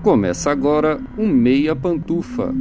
Começa agora o Meia Pantufa.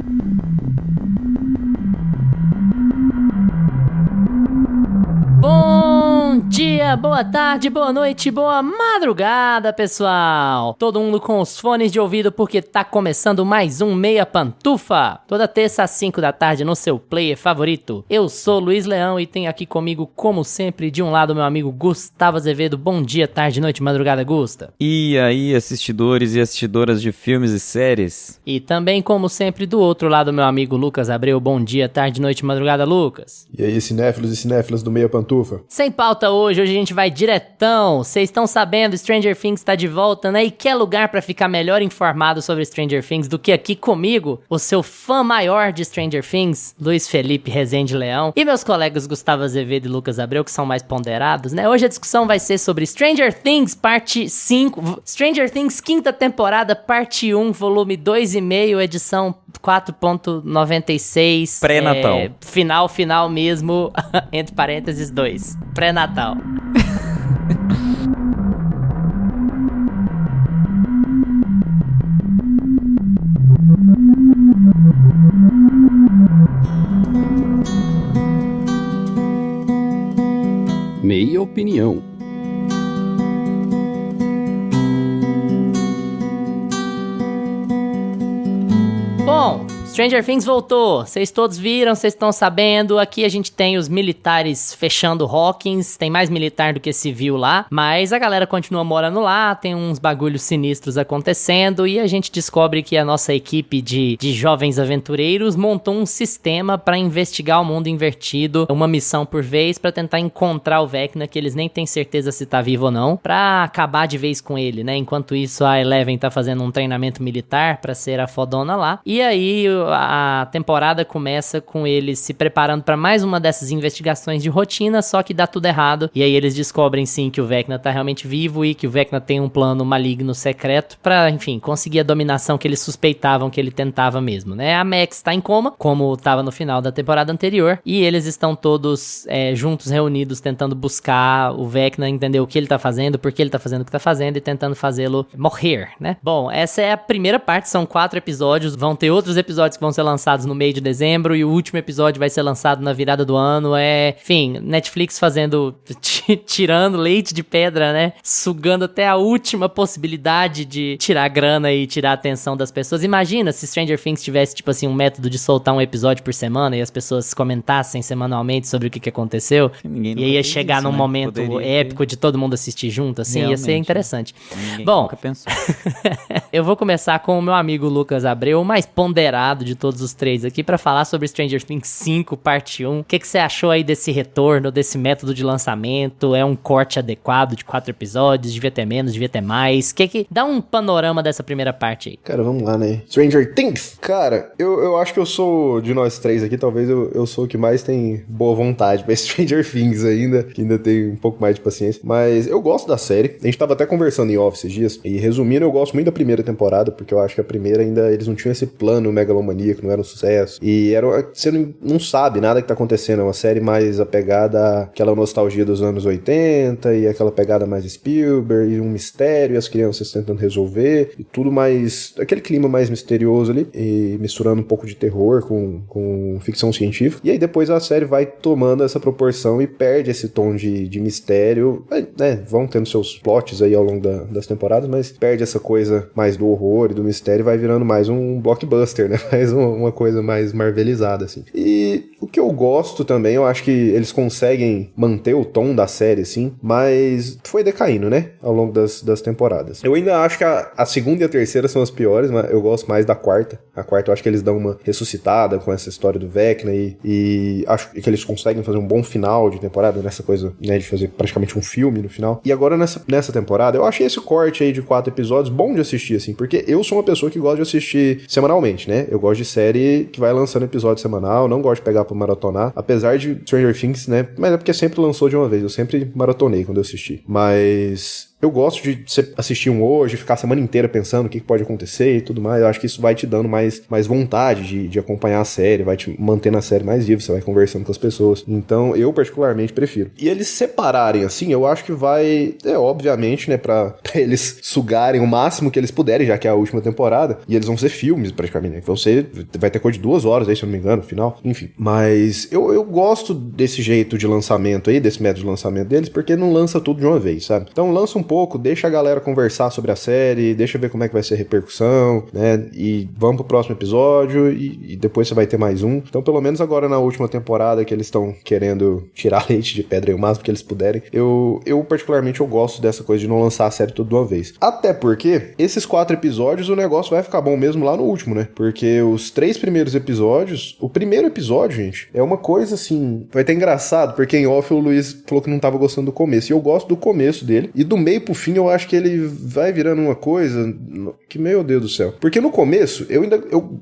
Bom dia, boa tarde, boa noite, boa madrugada, pessoal! Todo mundo com os fones de ouvido porque tá começando mais um Meia Pantufa. Toda terça às 5 da tarde no seu player favorito. Eu sou Luiz Leão e tenho aqui comigo, como sempre, de um lado meu amigo Gustavo Azevedo. Bom dia, tarde, noite, madrugada, Gusta. E aí, assistidores e assistidoras de filmes e séries? E também, como sempre, do outro lado meu amigo Lucas Abreu. Bom dia, tarde, noite, madrugada, Lucas. E aí, cinéfilos e cinéfilas do Meia Pantufa? Sem pauta hoje a gente vai diretão. Vocês estão sabendo, Stranger Things tá de volta, né? E que lugar pra ficar melhor informado sobre Stranger Things do que aqui comigo, o seu fã maior de Stranger Things, Luiz Felipe Rezende Leão, e meus colegas Gustavo Azevedo e Lucas Abreu, que são mais ponderados, né? Hoje a discussão vai ser sobre Stranger Things parte 5, Stranger Things quinta temporada, parte 1, volume 2,5, edição 4.96. Pré-natal. Final mesmo, entre parênteses 2. Pré-natal. Meia Opinião. Bom, Stranger Things voltou, vocês todos viram, vocês estão sabendo, aqui a gente tem os militares fechando Hawkins, tem mais militar do que civil lá, mas a galera continua morando lá, tem uns bagulhos sinistros acontecendo e a gente descobre que a nossa equipe de jovens aventureiros montou um sistema pra investigar o mundo invertido, uma missão por vez pra tentar encontrar o Vecna, que eles nem têm certeza se tá vivo ou não, pra acabar de vez com ele, né? Enquanto isso a Eleven tá fazendo um treinamento militar pra ser a fodona lá, e aí a temporada começa com eles se preparando pra mais uma dessas investigações de rotina, só que dá tudo errado, e aí eles descobrem sim que o Vecna tá realmente vivo e que o Vecna tem um plano maligno secreto pra, enfim, conseguir a dominação que eles suspeitavam que ele tentava mesmo, né? A Max tá em coma, como tava no final da temporada anterior, e eles estão todos juntos, reunidos, tentando buscar o Vecna, entender o que ele tá fazendo, por que ele tá fazendo o que tá fazendo e tentando fazê-lo morrer, né? Bom, essa é a primeira parte, são 4 episódios, vão ter outros episódios que vão ser lançados no meio de dezembro e o último episódio vai ser lançado na virada do ano. Enfim, Netflix fazendo, tirando leite de pedra, né? Sugando até a última possibilidade de tirar grana e tirar a atenção das pessoas. Imagina se Stranger Things tivesse, tipo assim, um método de soltar um episódio por semana e as pessoas comentassem semanalmente sobre o que aconteceu. Ninguém E aí ia fez chegar isso, num né? momento Poderia épico de todo mundo assistir junto, assim, Realmente, ia ser interessante. Ninguém Bom, nunca pensou. eu vou começar com o meu amigo Lucas Abreu, o mais ponderado de todos os três aqui, pra falar sobre Stranger Things 5, parte 1. O que você achou aí desse retorno, desse método de lançamento? É um corte adequado de 4 episódios? Devia ter menos, devia ter mais? Dá um panorama dessa primeira parte aí. Cara, vamos lá, né? Stranger Things. Cara, eu acho que eu sou, de nós três aqui, talvez eu sou o que mais tem boa vontade pra Stranger Things ainda, que ainda tem um pouco mais de paciência. Mas eu gosto da série. A gente tava até conversando em off esses dias. E resumindo, eu gosto muito da primeira temporada, porque eu acho que a primeira ainda, eles não tinham esse plano megalomaníaco, não era um sucesso. E você não sabe nada que tá acontecendo. É uma série mais apegada àquela nostalgia dos anos 80 e aquela pegada mais Spielberg, e um mistério, e as crianças tentando resolver, e tudo mais, aquele clima mais misterioso ali, e misturando um pouco de terror com ficção científica. E aí depois a série vai tomando essa proporção e perde esse tom de mistério, né? Vão tendo seus plots aí ao longo das temporadas, mas perde essa coisa mais do horror e do mistério e vai virando mais um blockbuster, né? Mais uma coisa mais marvelizada, assim. E o que eu gosto também, eu acho que eles conseguem manter o tom da série, assim, mas foi decaindo, né? Ao longo das temporadas. Eu ainda acho que a segunda e a terceira são as piores, mas eu gosto mais da quarta. A quarta eu acho que eles dão uma ressuscitada com essa história do Vecna e acho que eles conseguem fazer um bom final de temporada, nessa coisa, né, de fazer praticamente um filme no final. E agora nessa temporada, eu achei esse corte aí de 4 episódios bom de assistir, assim, porque eu sou uma pessoa que gosta de assistir semanalmente, né? Eu gosto de série que vai lançando episódio semanal, não gosto de pegar pra maratonar, apesar de Stranger Things, né? Mas é porque sempre lançou de uma vez, eu sempre maratonei quando eu assisti. Mas eu gosto de você assistir um hoje, ficar a semana inteira pensando o que pode acontecer e tudo mais. Eu acho que isso vai te dando mais vontade de acompanhar a série, vai te manter na série mais viva, você vai conversando com as pessoas. Então, eu particularmente prefiro. E eles separarem assim, eu acho que vai, obviamente, né, pra eles sugarem o máximo que eles puderem, já que é a última temporada, e eles vão ser filmes, praticamente, né? Vai ter coisa de 2 horas aí, se eu não me engano, no final. Enfim, mas eu gosto desse jeito de lançamento aí, desse método de lançamento deles, porque não lança tudo de uma vez, sabe? Então lança um pouco, deixa a galera conversar sobre a série, deixa ver como é que vai ser a repercussão, né? E vamos pro próximo episódio e depois você vai ter mais um. Então, pelo menos agora na última temporada que eles estão querendo tirar leite de pedra aí o máximo que eles puderem, eu particularmente eu gosto dessa coisa de não lançar a série tudo de uma vez. Até porque esses 4 episódios o negócio vai ficar bom mesmo lá no último, né? Porque os 3 primeiros episódios, o primeiro episódio, gente, é uma coisa assim, vai ter engraçado, porque em off o Luiz falou que não tava gostando do começo, e eu gosto do começo dele, e do meio pro fim eu acho que ele vai virando uma coisa que, meu Deus do céu. Porque no começo,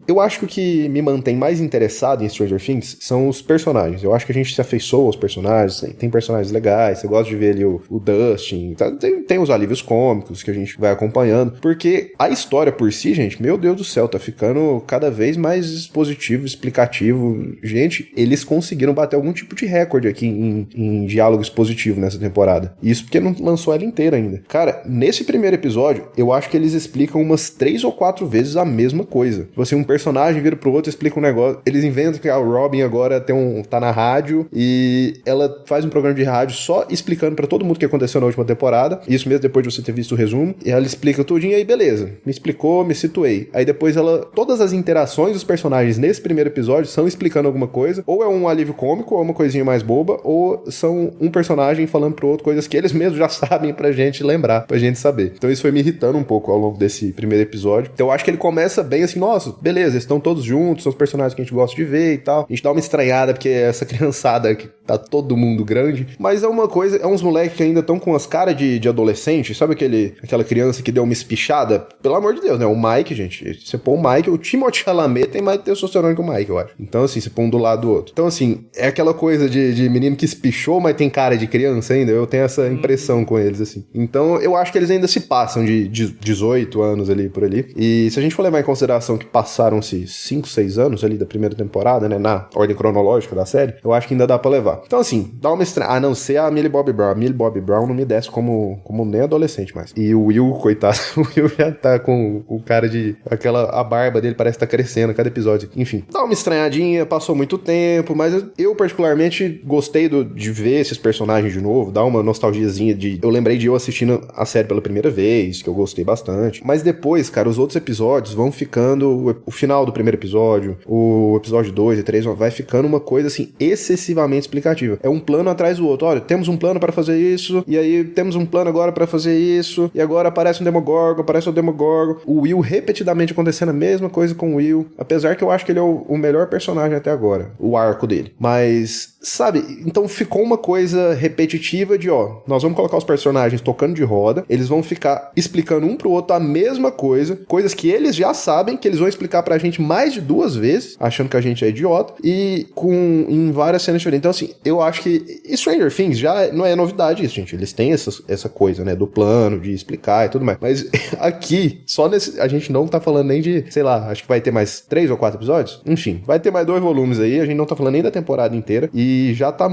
eu acho que o que me mantém mais interessado em Stranger Things são os personagens. Eu acho que a gente se afeiçoa aos personagens, tem personagens legais, você gosta de ver ali o Dustin, tá? Tem os alívios cômicos que a gente vai acompanhando, porque a história por si, gente, meu Deus do céu, tá ficando cada vez mais expositivo, explicativo. Gente, eles conseguiram bater algum tipo de recorde aqui em diálogo expositivo nessa temporada. Isso porque não lançou ela inteira ainda. Cara, nesse primeiro episódio, eu acho que eles explicam umas 3 ou 4 vezes a mesma coisa. Tipo assim, um personagem vira pro outro e explica um negócio. Eles inventam que a Robin agora tá na rádio e ela faz um programa de rádio só explicando pra todo mundo o que aconteceu na última temporada. Isso mesmo depois de você ter visto o resumo. E ela explica tudinho e aí beleza. Me explicou, me situei. Aí depois todas as interações dos personagens nesse primeiro episódio são explicando alguma coisa. Ou é um alívio cômico, ou é uma coisinha mais boba, ou são um personagem falando pro outro coisas que eles mesmos já sabem pra gente lembrar, pra gente saber. Então isso foi me irritando um pouco ao longo desse primeiro episódio. Então eu acho que ele começa bem assim, nossa, beleza, eles estão todos juntos, são os personagens que a gente gosta de ver e tal. A gente dá uma estranhada porque é essa criançada que tá todo mundo grande, mas é uma coisa, é uns moleques que ainda estão com as caras de adolescente, sabe aquela criança que deu uma espichada? Pelo amor de Deus, né? O Mike, gente, você põe o Mike, o Timothée Chalamet tem mais testosterona que o Mike, eu acho. Então assim, você põe um do lado do outro. Então assim, é aquela coisa de menino que espichou, mas tem cara de criança ainda, eu tenho essa impressão com eles, assim. Então eu acho que eles ainda se passam de 18 anos ali, por ali. E se a gente for levar em consideração que passaram-se 5, 6 anos ali da primeira temporada, né, na ordem cronológica da série, eu acho que ainda dá pra levar. Então assim, dá uma estranha, a não ser a Millie Bobby Brown. A Millie Bobby Brown não me desce como nem adolescente mais. E o Will, coitado, o Will já tá com o cara de... a barba dele parece que tá crescendo a cada episódio. Enfim, dá uma estranhadinha, passou muito tempo, mas eu particularmente gostei de ver esses personagens de novo, dá uma nostalgiazinha eu lembrei de eu assistindo a série pela primeira vez, que eu gostei bastante. Mas depois, cara, os outros episódios vão ficando... O final do primeiro episódio, o episódio 2 e 3, vai ficando uma coisa, assim, excessivamente explicativa. É um plano atrás do outro. Olha, temos um plano para fazer isso, e aí temos um plano agora para fazer isso, e agora aparece um Demogorgon, aparece o Demogorgon. O Will repetidamente acontecendo a mesma coisa com o Will, apesar que eu acho que ele é o melhor personagem até agora, o arco dele. Mas, sabe, então ficou uma coisa repetitiva de, nós vamos colocar os personagens tocando de roda, eles vão ficar explicando um pro outro a mesma coisa, coisas que eles já sabem, que eles vão explicar pra gente mais de 2 vezes, achando que a gente é idiota, e em várias cenas diferentes. Então, assim, eu acho que Stranger Things já não é novidade isso, gente. Eles têm essa coisa, né, do plano, de explicar e tudo mais. Mas aqui, a gente não tá falando nem de, sei lá, acho que vai ter mais 3 ou 4 episódios. Enfim, vai ter mais 2 volumes aí, a gente não tá falando nem da temporada inteira, e já tá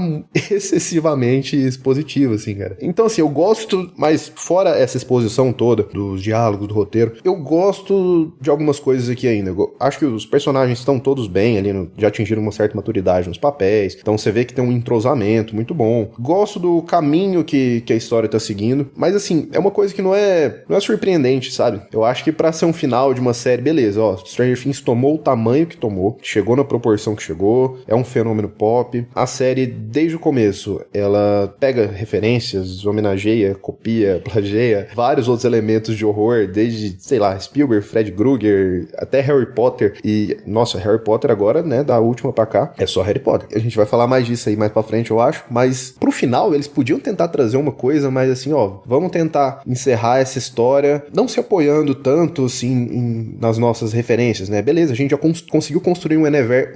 excessivamente expositivo, assim, cara. Então, assim, eu gosto, mas fora essa exposição toda, dos diálogos, do roteiro, eu gosto de algumas coisas aqui ainda. Eu acho que os personagens estão todos bem ali, já atingiram uma certa maturidade nos papéis, então você vê que tem um entrosamento muito bom. Gosto do caminho que a história tá seguindo, mas assim, é uma coisa que não é surpreendente, sabe? Eu acho que pra ser um final de uma série, beleza, Stranger Things tomou o tamanho que tomou, chegou na proporção que chegou, é um fenômeno pop. A série, desde o começo, ela pega referências, homenageia, copia, plageia vários outros elementos de horror, desde, sei lá, Spielberg, Fred Krueger, até Harry Potter. E, nossa, Harry Potter agora, né, da última pra cá, é só Harry Potter. A gente vai falar mais disso aí mais pra frente, eu acho, mas pro final eles podiam tentar trazer uma coisa mais assim, vamos tentar encerrar essa história, não se apoiando tanto, assim, nas nossas referências, né? Beleza, a gente já conseguiu construir um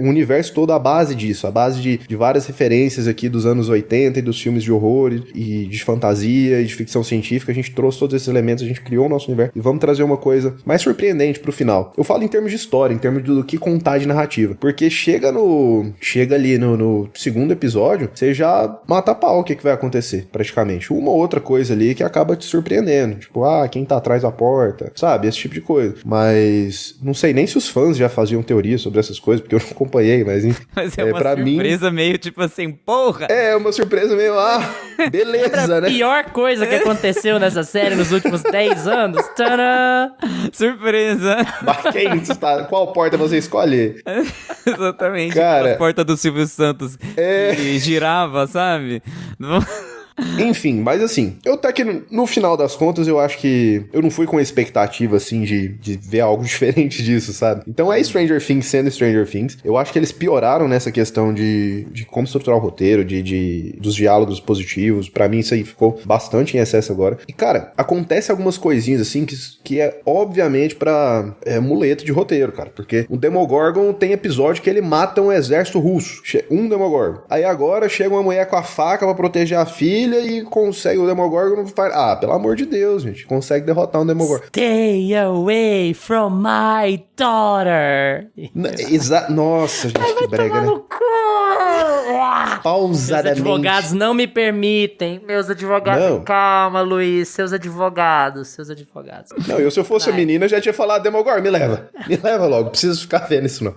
universo todo à base disso, à base de várias várias referências aqui dos anos 80 e dos filmes de horror e de fantasia e de ficção científica. A gente trouxe todos esses elementos, a gente criou o nosso universo e vamos trazer uma coisa mais surpreendente pro final. Eu falo em termos de história, em termos do que contar de narrativa, porque chega ali no segundo episódio, você já mata a pau o que vai acontecer, praticamente. Uma ou outra coisa ali que acaba te surpreendendo, tipo, quem tá atrás da porta, sabe? Esse tipo de coisa. Mas não sei nem se os fãs já faziam teoria sobre essas coisas, porque eu não acompanhei, mas enfim. Mas é uma surpresa meio tipo assim, porra! É, uma surpresa meio, beleza, né? A pior coisa que aconteceu nessa série nos últimos 10 anos. Tcharam! Surpresa! Mas qual porta você escolhe? Exatamente. Cara, a porta do Silvio Santos que girava, sabe? Enfim, mas assim, eu até que no final das contas eu acho que eu não fui com a expectativa assim de ver algo diferente disso, sabe? Então é Stranger Things sendo Stranger Things. Eu acho que eles pioraram nessa questão de como estruturar o roteiro, dos diálogos positivos. Pra mim isso aí ficou bastante em excesso agora. E cara, acontece algumas coisinhas assim que é obviamente pra muleta de roteiro, cara. Porque o Demogorgon tem episódio que ele mata um exército russo. Um Demogorgon. Aí agora chega uma mulher com a faca pra proteger a filha e consegue o Demogorgon. Pelo amor de Deus, gente. Consegue derrotar um Demogorgon. Stay away from my daughter. Nossa, gente, que brega, né? Pausadamente. Meus advogados não me permitem. Meus advogados... Não. Calma, Luiz. Seus advogados. Não, se eu fosse a menina, já tinha falado, Demogorgon, me leva. Me leva logo. Preciso ficar vendo isso, não.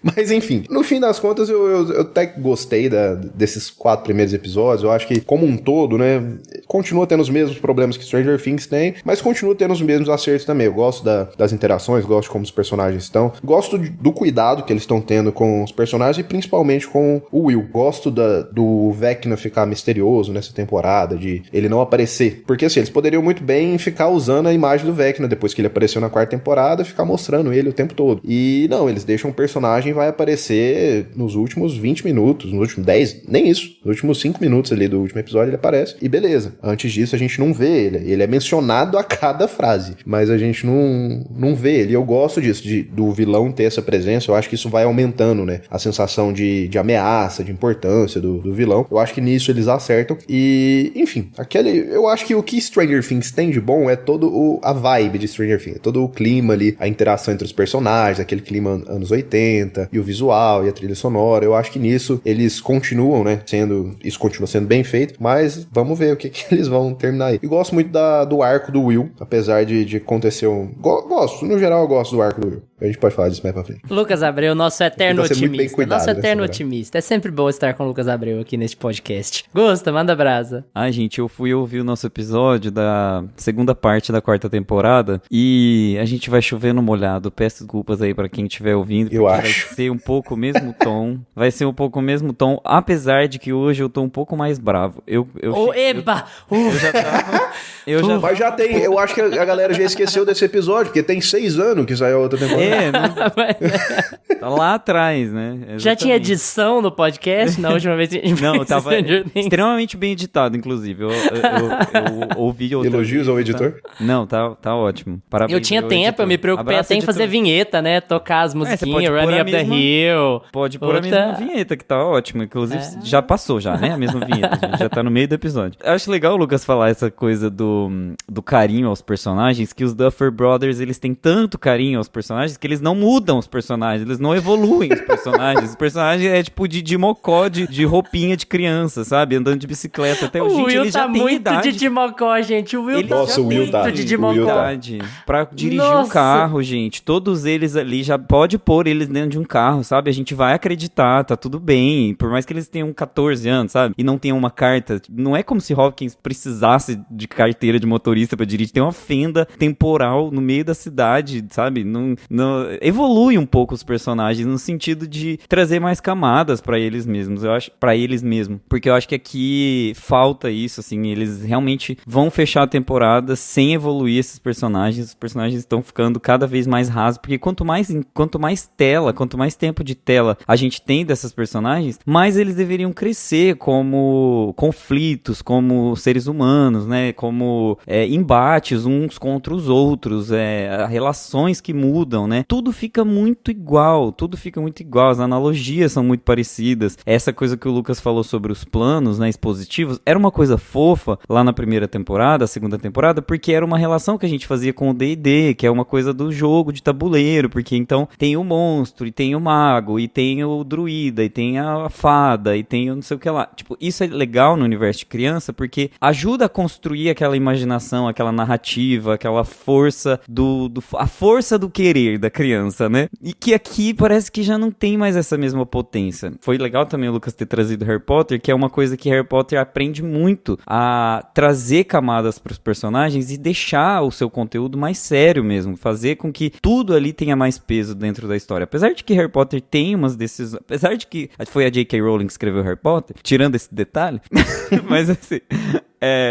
Mas, enfim. No fim das contas, eu até gostei desses 4 primeiros episódios. Eu acho que, como um todo, né, continua tendo os mesmos problemas que Stranger Things tem, mas continua tendo os mesmos acertos também. Eu gosto das interações, gosto de como os personagens estão. Gosto do cuidado que eles estão tendo com os personagens e principalmente com o Will. Gosto do Vecna ficar misterioso nessa temporada, de ele não aparecer. Porque assim, eles poderiam muito bem ficar usando a imagem do Vecna depois que ele apareceu na 4ª temporada, ficar mostrando ele o tempo todo. E não, eles deixam o personagem vai aparecer nos últimos 20 minutos, nos últimos 10, nem isso, nos últimos 5 minutos ali do último episódio ele aparece. E beleza. Antes disso a gente não vê ele. Ele é mencionado a cada frase, mas a gente não vê ele. E eu gosto disso, do vilão ter essa presença. Eu acho que isso vai aumentando, né? A sensação de ameaça, de importância do vilão. Eu acho que nisso eles acertam. E, enfim, eu acho que o que Stranger Things tem de bom é todo a vibe de Stranger Things. Todo o clima ali, a interação entre os personagens, aquele clima anos 80, e o visual, e a trilha sonora. Eu acho que nisso eles continuam, né? Isso continua sendo bem feito, mas vamos ver o que eles vão terminar aí. E gosto muito do arco do Will, apesar de acontecer gosto, no geral eu gosto do arco do Will. A gente pode falar disso mais pra frente. Lucas Abreu, nosso eterno otimista. Nosso eterno hora. otimista. É sempre bom estar com o Lucas Abreu aqui neste podcast. Gosta, manda brasa. Gente, eu fui ouvir o nosso episódio da segunda parte da 4ª temporada e a gente vai chover no molhado. Peço desculpas aí pra quem estiver ouvindo. Eu acho. Vai ser um pouco o mesmo tom. Vai ser um pouco o mesmo tom, apesar de que hoje eu tô um pouco mais bravo. Eba! Mas já tem, eu acho que a galera já esqueceu desse episódio, porque tem 6 anos que saiu a outra temporada. Tá lá atrás, né? Exatamente. Já tinha edição no podcast na última vez que a gente Não, fez tava Stranger Things. extremamente bem editado, inclusive. Eu ouvi... Elogios ao editor? Não, tá ótimo. Parabéns. Eu tinha tempo, eu me preocupei até em fazer vinheta, né? Tocar as musiquinhas, Running Up the Hill. Pode pôr a mesma vinheta, que tá ótimo. Inclusive, já passou já, né? A mesma vinheta. A gente já tá no meio do episódio. Eu acho legal o Lucas falar essa coisa do carinho aos personagens, que os Duffer Brothers, eles têm tanto carinho aos personagens que eles não mudam os personagens, eles não evoluem os personagens. Os personagens é tipo de mocó, de roupinha de criança, sabe? Andando de bicicleta. Até O gente, Will ele tá já tem muito idade. de mocó, gente. O Will Nossa, o Will tá. muito de O Will mocó. tá. Pra dirigir um Nossa. carro, gente. Todos eles ali, já pode pôr eles dentro de um carro, sabe? A gente vai acreditar, tá tudo bem. Por mais que eles tenham 14 anos, sabe? E não tenham uma carta. Não é como se Hopkins precisasse de carteira de motorista pra dirigir. Tem uma fenda temporal no meio da cidade, sabe? Não evolui um pouco os personagens no sentido de trazer mais camadas pra eles mesmos. Eu acho, pra eles mesmos. Porque eu acho que aqui falta isso, assim. Eles realmente vão fechar a temporada sem evoluir esses personagens. Os personagens estão ficando cada vez mais rasos. Porque quanto mais tempo de tela a gente tem dessas personagens, mais eles deveriam crescer como conflitos, como os seres humanos, né? Como embates uns contra os outros, relações que mudam, né? Tudo fica muito igual, as analogias são muito parecidas. Essa coisa que o Lucas falou sobre os planos, né, expositivos, era uma coisa fofa lá na primeira temporada, a segunda temporada, porque era uma relação que a gente fazia com o D&D, que é uma coisa do jogo de tabuleiro, porque então tem o monstro, e tem o mago, e tem o druida, e tem a fada, e tem o não sei o que lá. Tipo, isso é legal no universo de criança, porque ajuda a construir aquela imaginação, aquela narrativa, aquela força a força do querer da criança, né? E que aqui parece que já não tem mais essa mesma potência. Foi legal também o Lucas ter trazido Harry Potter, que é uma coisa que Harry Potter aprende muito a trazer camadas para os personagens e deixar o seu conteúdo mais sério mesmo, fazer com que tudo ali tenha mais peso dentro da história. Apesar de que Harry Potter tem umas decisões, apesar de que foi a J.K. Rowling que escreveu Harry Potter, tirando esse detalhe, mas assim,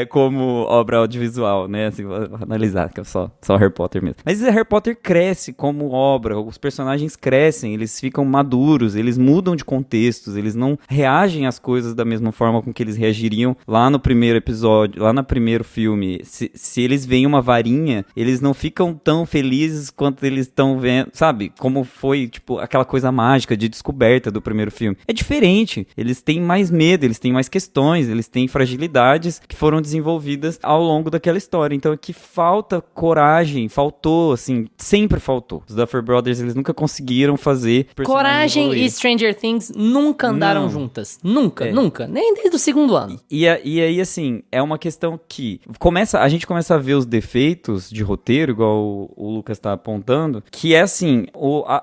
como obra audiovisual, né, assim, vou analisar, que é só Harry Potter mesmo. Mas Harry Potter cresce como obra, os personagens crescem, eles ficam maduros, eles mudam de contextos, eles não reagem às coisas da mesma forma com que eles reagiriam lá no primeiro episódio, lá no primeiro filme. Se eles veem uma varinha, eles não ficam tão felizes quanto eles estão vendo, sabe? Como foi, tipo, aquela coisa mágica de descoberta do primeiro filme. É diferente, eles têm mais medo, eles têm mais questões, eles têm fragilidades que foram desenvolvidas ao longo daquela história. Então aqui falta coragem, faltou, assim, sempre faltou. Os Duffer Brothers, eles nunca conseguiram fazer coragem evoluir. e Stranger Things nunca andaram juntas. Nunca, nunca. Nem desde o segundo ano. E aí, assim, é uma questão que a gente começa a ver os defeitos de roteiro, igual o Lucas tá apontando, que é assim,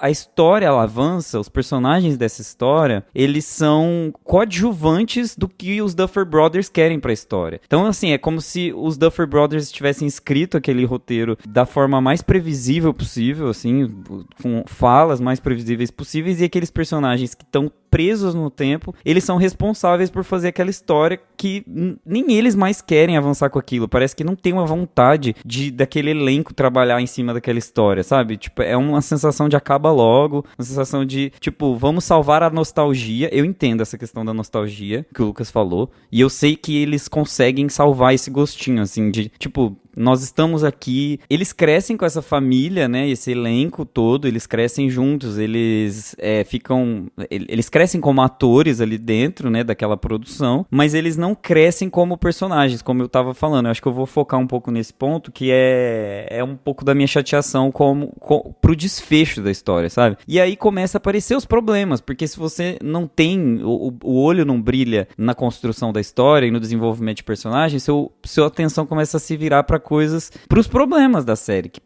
a história, ela avança, os personagens dessa história, eles são coadjuvantes do que os Duffer Brothers querem pra história. Então, assim, é como se os Duffer Brothers tivessem escrito aquele roteiro da forma mais previsível possível, assim, com falas mais previsíveis possíveis, e aqueles personagens que estão presos no tempo, eles são responsáveis por fazer aquela história que nem eles mais querem avançar com aquilo. Parece que não tem uma vontade daquele elenco trabalhar em cima daquela história, sabe? Tipo, é uma sensação de acaba logo, uma sensação de, tipo, vamos salvar a nostalgia. Eu entendo essa questão da nostalgia que o Lucas falou, e eu sei que eles conseguem salvar esse gostinho, assim, de, tipo, nós estamos aqui, eles crescem com essa família, né, esse elenco todo, eles crescem juntos, eles crescem como atores ali dentro, né, daquela produção, mas eles não crescem como personagens, como eu tava falando. Eu acho que eu vou focar um pouco nesse ponto, que é um pouco da minha chateação pro desfecho da história, sabe? E aí começa a aparecer os problemas, porque se você não tem, o olho não brilha na construção da história e no desenvolvimento de personagens, sua atenção começa a se virar pros problemas da série, que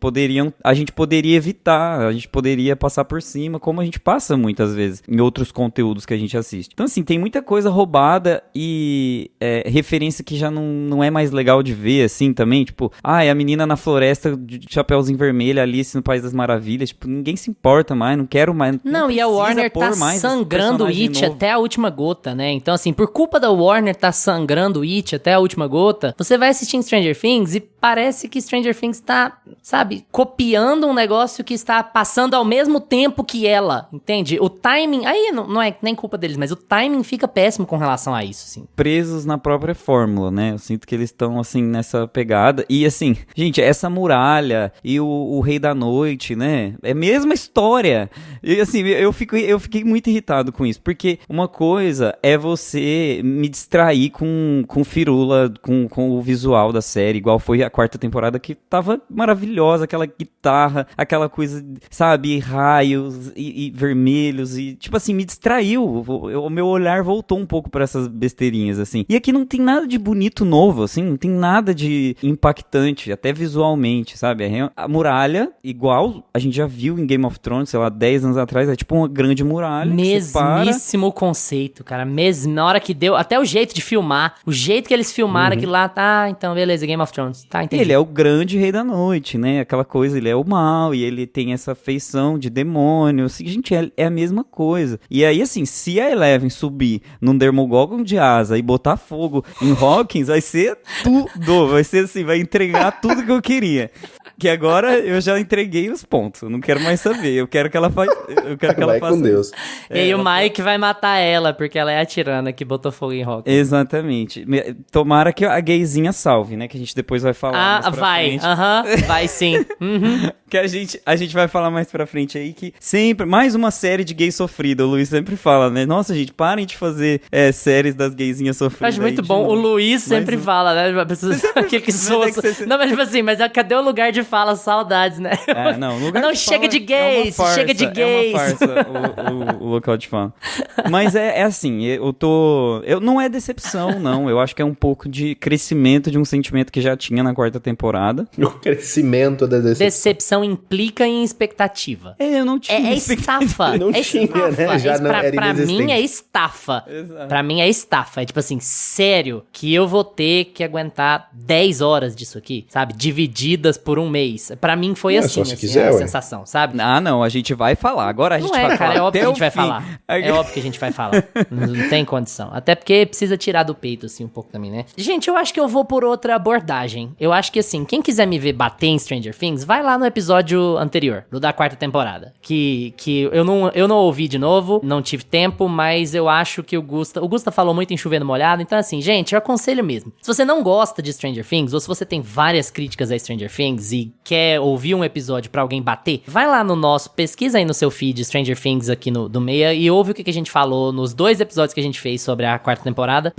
a gente poderia evitar, a gente poderia passar por cima, como a gente passa muitas vezes em outros conteúdos que a gente assiste. Então, assim, tem muita coisa roubada e referência que já não é mais legal de ver, assim, também, tipo, é a menina na floresta de chapéuzinho vermelho, Alice no País das Maravilhas, tipo, ninguém se importa mais, não quero mais. Não, e a Warner tá sangrando o It até a última gota, né? Então, assim, por culpa da Warner tá sangrando o It até a última gota, você vai assistir Stranger Things e parece que Stranger Things tá, sabe, copiando um negócio que está passando ao mesmo tempo que ela, entende? O timing, aí não é nem culpa deles, mas o timing fica péssimo com relação a isso, assim. Presos na própria fórmula, né? Eu sinto que eles estão, assim, nessa pegada. E, assim, gente, essa muralha e o Rei da Noite, né? É a mesma história. E, assim, eu fiquei muito irritado com isso, porque uma coisa é você me distrair com firula, com o visual da série, igual foi a quarta temporada, que tava maravilhosa, aquela guitarra, aquela coisa, sabe, raios e vermelhos, e tipo assim, me distraiu, o meu olhar voltou um pouco pra essas besteirinhas, assim. E aqui não tem nada de bonito novo, assim, não tem nada de impactante, até visualmente, sabe? A muralha, igual a gente já viu em Game of Thrones, sei lá, 10 anos atrás, é tipo uma grande muralha. Mesmíssimo conceito, cara, na hora que deu, até o jeito de filmar, o jeito que eles filmaram aquilo lá, tá, então beleza, Game of Thrones, tá, entendi. Ele é o grande Rei da Noite, né? Aquela coisa, ele é o mal e ele tem essa feição de demônio. Assim, gente, é a mesma coisa. E aí, assim, se a Eleven subir num Demogorgon de asa e botar fogo em Hawkins, vai ser tudo. Vai ser assim, vai entregar tudo que eu queria. Que agora eu já entreguei os pontos. Eu não quero mais saber. Eu quero que ela faça. Eu quero que ela Vai faça. com Deus. E aí o Mike vai matar ela, porque ela é a tirana que botou fogo em Rock. Exatamente. Tomara que a gayzinha salve, né? Que a gente depois vai falar. mais pra Vai. frente. Vai sim. Uhum. Que a gente vai falar mais pra frente aí que sempre, mais uma série de gay sofrida, o Luiz sempre fala, né? Nossa, gente, parem de fazer séries das gaysinhas sofridas. Acho muito aí, bom, o novo. Luiz sempre fala, né? Aquele que soa. Não, mas tipo assim, cadê o lugar de fala? Saudades, né? Não, lugar não, de chega fala de gays, chega de gays. É uma farsa o local de fala. Mas é assim, não é decepção, não. Eu acho que é um pouco de crescimento de um sentimento que já tinha na 4ª temporada. O crescimento da decepção. Decepção implica em expectativa. Eu não tinha Estafa. Não é tinha, estafa. né? Já não era pra mim inexistente. é estafa. Exato. Pra mim é estafa. É tipo assim, sério, que eu vou ter que aguentar 10 horas disso aqui, sabe? Divididas por um mês. Pra mim foi Não, assim, só se assim, quiser, a ué. sensação, sabe? Não, a gente vai falar. Agora a gente Não é, vai cara, falar. é óbvio que a até gente vai o fim. falar. É óbvio que a gente vai falar. Não tem condição. Até porque precisa tirar do peito, assim, um pouco também, né? Gente, eu acho que eu vou por outra abordagem. Eu acho que, assim, quem quiser me ver bater em Stranger Things, vai lá no episódio anterior, do da 4ª temporada. Que eu não ouvi de novo, não tive tempo, mas eu acho que o Gusta falou muito em chover no molhado. Então, assim, gente, eu aconselho mesmo. Se você não gosta de Stranger Things, ou se você tem várias críticas a Stranger Things e quer ouvir um episódio pra alguém bater, vai lá no nosso, pesquisa aí no seu feed Stranger Things aqui do Meia e ouve o que a gente falou nos 2 episódios que a gente fez sobre a 4ª temporada.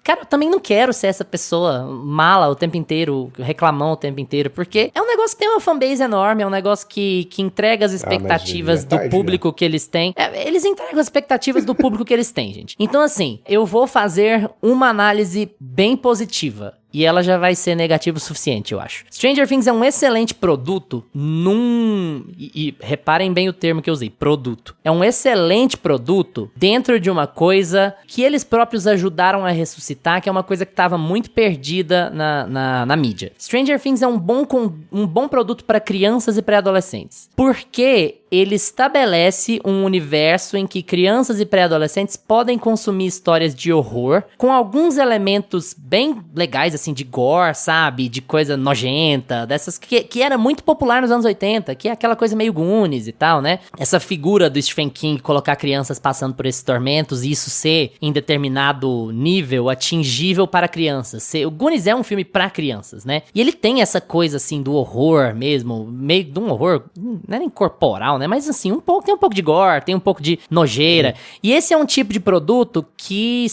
Cara, eu também não quero ser essa pessoa mala o tempo inteiro, reclamão o tempo inteiro, porque é um negócio que tem uma fanbase enorme, é um negócio que entrega as expectativas do público que eles têm. Eles entregam as expectativas do público que eles têm, gente. Então, assim, eu vou fazer uma análise bem positiva. E ela já vai ser negativa o suficiente, eu acho. Stranger Things é um excelente produto E reparem bem o termo que eu usei, produto. É um excelente produto dentro de uma coisa que eles próprios ajudaram a ressuscitar, que é uma coisa que estava muito perdida na mídia. Stranger Things é um bom produto para crianças e pré-adolescentes. Porque ele estabelece um universo em que crianças e pré-adolescentes podem consumir histórias de horror com alguns elementos bem legais, assim, de gore, sabe? De coisa nojenta, dessas que era muito popular nos anos 80, que é aquela coisa meio Goonies e tal, né? Essa figura do Stephen King colocar crianças passando por esses tormentos e isso ser, em determinado nível, atingível para crianças. O Goonies é um filme para crianças, né? E ele tem essa coisa, assim, do horror mesmo, meio de um horror, não é nem corporal, né? Mas assim, tem um pouco de gore, tem um pouco de nojeira. E esse é um tipo de produto que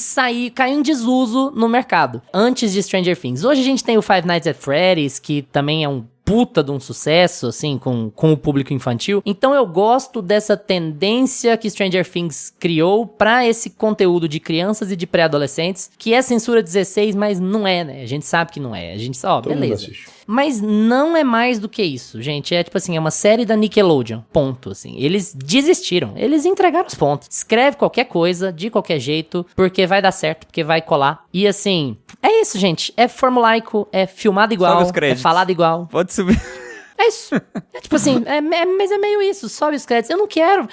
caiu em desuso no mercado, antes de Stranger Things. Hoje a gente tem o Five Nights at Freddy's, que também é um puta de um sucesso, assim, com o público infantil. Então eu gosto dessa tendência que Stranger Things criou pra esse conteúdo de crianças e de pré-adolescentes, que é censura 16, mas não é, né? A gente sabe que não é. A gente sabe, beleza. Mas não é mais do que isso, gente. É tipo assim, é uma série da Nickelodeon, ponto, assim. Eles desistiram, eles entregaram os pontos. Escreve qualquer coisa, de qualquer jeito, porque vai dar certo, porque vai colar. E assim, é isso, gente. É formulaico, é filmado igual, é falado igual. Pode subir. É isso. É tipo assim, mas é meio isso, sobe os créditos. Eu não quero.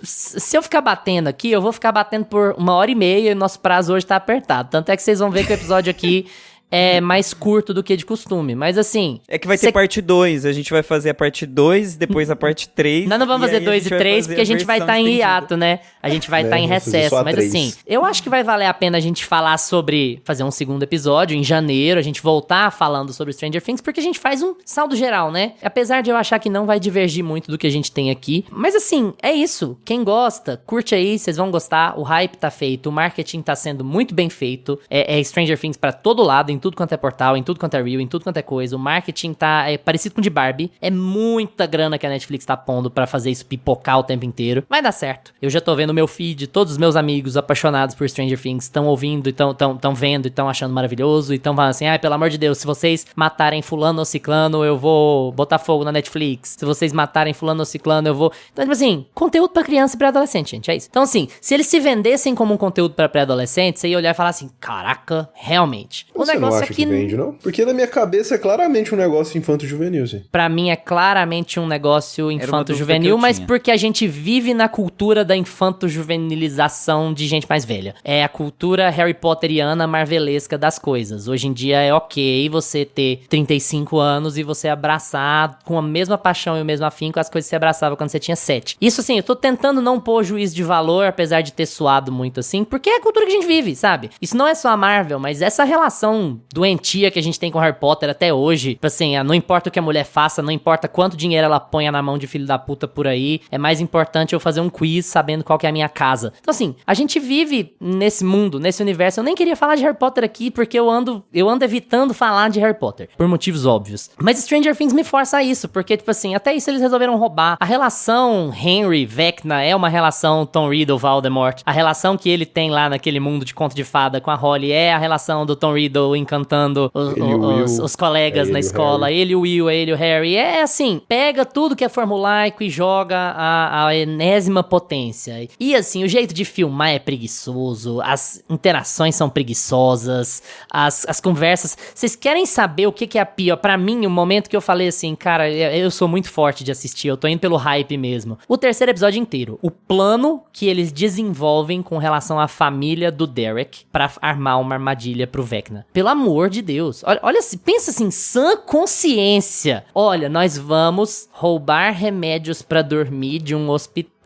Se eu ficar batendo aqui, eu vou ficar batendo por 1h30 e o nosso prazo hoje tá apertado. Tanto é que vocês vão ver que o episódio aqui é mais curto do que de costume, mas assim... É que vai ter parte 2, a gente vai fazer a parte 2, depois a parte 3... Nós não vamos fazer 2 e 3, porque a gente vai estar em hiato, né? A gente vai estar em recesso, mas assim, eu acho que vai valer a pena a gente falar sobre... Fazer um segundo episódio em janeiro, a gente voltar falando sobre Stranger Things, porque a gente faz um saldo geral, né? Apesar de eu achar que não vai divergir muito do que a gente tem aqui, mas assim, é isso. Quem gosta, curte aí, vocês vão gostar, o hype tá feito, o marketing tá sendo muito bem feito, é Stranger Things pra todo lado, em tudo quanto é portal, em tudo quanto é reel, em tudo quanto é coisa. O marketing tá parecido com o de Barbie. É muita grana que a Netflix tá pondo pra fazer isso pipocar o tempo inteiro. Vai dar certo. Eu já tô vendo o meu feed, todos os meus amigos apaixonados por Stranger Things estão ouvindo, estão vendo e estão achando maravilhoso. E estão falando assim, pelo amor de Deus, se vocês matarem fulano ou ciclano, eu vou botar fogo na Netflix. Se vocês matarem fulano ou ciclano, eu vou... Então, tipo assim, conteúdo pra criança e pra adolescente, gente, é isso. Então, assim, se eles se vendessem como um conteúdo pra pré-adolescente, você ia olhar e falar assim, caraca, realmente. O negócio negócio acha aqui... que vende, não? Porque na minha cabeça é claramente um negócio infanto-juvenil, assim. Pra mim é claramente um negócio Era uma infanto-juvenil, dúvida que eu mas tinha. porque a gente vive na cultura da infanto-juvenilização de gente mais velha. É a cultura Harry Potteriana marvelesca das coisas. Hoje em dia é ok você ter 35 anos e você abraçar com a mesma paixão e o mesmo afinco as coisas que você abraçava quando você tinha 7. Isso assim, eu tô tentando não pôr juízo de valor, apesar de ter suado muito assim, porque é a cultura que a gente vive, sabe? Isso não é só a Marvel, mas essa relação doentia que a gente tem com Harry Potter até hoje, tipo assim, não importa o que a mulher faça, não importa quanto dinheiro ela ponha na mão de filho da puta por aí, é mais importante eu fazer um quiz sabendo qual que é a minha casa. Então assim, a gente vive nesse mundo, nesse universo. Eu nem queria falar de Harry Potter aqui, porque eu ando evitando falar de Harry Potter, por motivos óbvios. Mas Stranger Things me força a isso, porque, tipo assim, até isso eles resolveram roubar. A relação Henry-Vecna é uma relação Tom Riddle-Voldemort. A relação que ele tem lá naquele mundo de conto de fada com a Holly é a relação do Tom Riddle encantando os colegas na escola. Ele, o Will, ele, o Harry. É assim, pega tudo que é formulaico e joga a enésima potência. E assim, o jeito de filmar é preguiçoso, as interações são preguiçosas, as conversas... Vocês querem saber o que é a pior? Pra mim, o momento que eu falei assim, cara, eu sou muito forte de assistir, eu tô indo pelo hype mesmo. O terceiro episódio inteiro, o plano que eles desenvolvem com relação à família do Derek pra armar uma armadilha pro Vecna. Pelo amor de Deus. Olha, pensa assim, sã consciência. Olha, nós vamos roubar remédios pra dormir de um hospital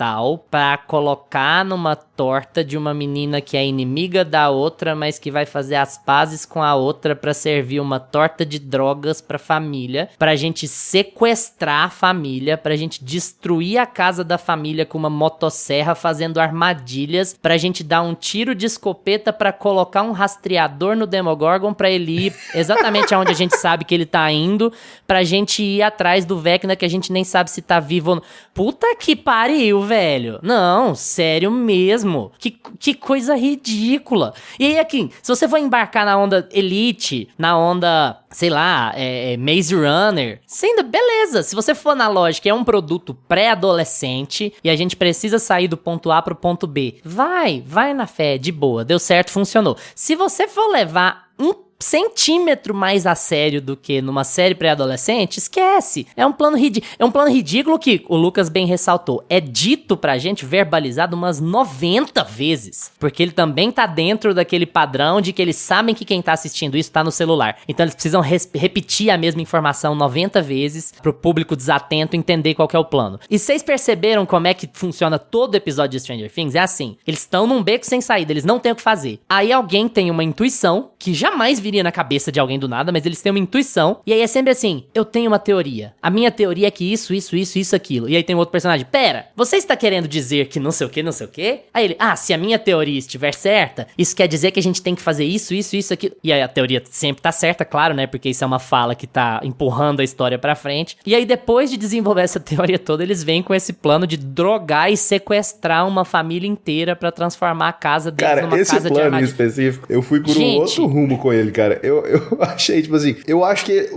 pra colocar numa torta de uma menina que é inimiga da outra, mas que vai fazer as pazes com a outra pra servir uma torta de drogas pra família, pra gente sequestrar a família, pra gente destruir a casa da família com uma motosserra fazendo armadilhas, pra gente dar um tiro de escopeta pra colocar um rastreador no Demogorgon pra ele ir exatamente aonde a gente sabe que ele tá indo, pra gente ir atrás do Vecna que a gente nem sabe se tá vivo ou não. Puta que pariu, velho. Não, sério mesmo. Que coisa ridícula. E aí, aqui, se você for embarcar na onda Elite, na onda, sei lá, Maze Runner, ainda beleza. Se você for na lógica, é um produto pré-adolescente e a gente precisa sair do ponto A pro ponto B. Vai na fé, de boa. Deu certo, funcionou. Se você for levar um centímetro mais a sério do que numa série pré-adolescente, esquece. É um plano ridículo que o Lucas bem ressaltou. É dito pra gente, verbalizado umas 90 vezes. Porque ele também tá dentro daquele padrão de que eles sabem que quem tá assistindo isso tá no celular. Então eles precisam repetir a mesma informação 90 vezes pro público desatento entender qual que é o plano. E vocês perceberam como é que funciona todo episódio de Stranger Things? É assim, eles estão num beco sem saída, eles não têm o que fazer. Aí alguém tem uma intuição, que jamais viria na cabeça de alguém do nada, mas eles têm uma intuição, e aí é sempre assim, eu tenho uma teoria. A minha teoria é que isso, aquilo. E aí tem um outro personagem, pera, você está querendo dizer que não sei o que? Aí ele, se a minha teoria estiver certa, isso quer dizer que a gente tem que fazer isso, aquilo. E aí a teoria sempre tá certa, claro, né, porque isso é uma fala que tá empurrando a história pra frente. E aí depois de desenvolver essa teoria toda, eles vêm com esse plano de drogar e sequestrar uma família inteira pra transformar a casa deles numa casa de armadilha. Cara, esse plano específico, eu fui por um outro rumo com ele, cara. Eu achei, tipo assim, eu acho que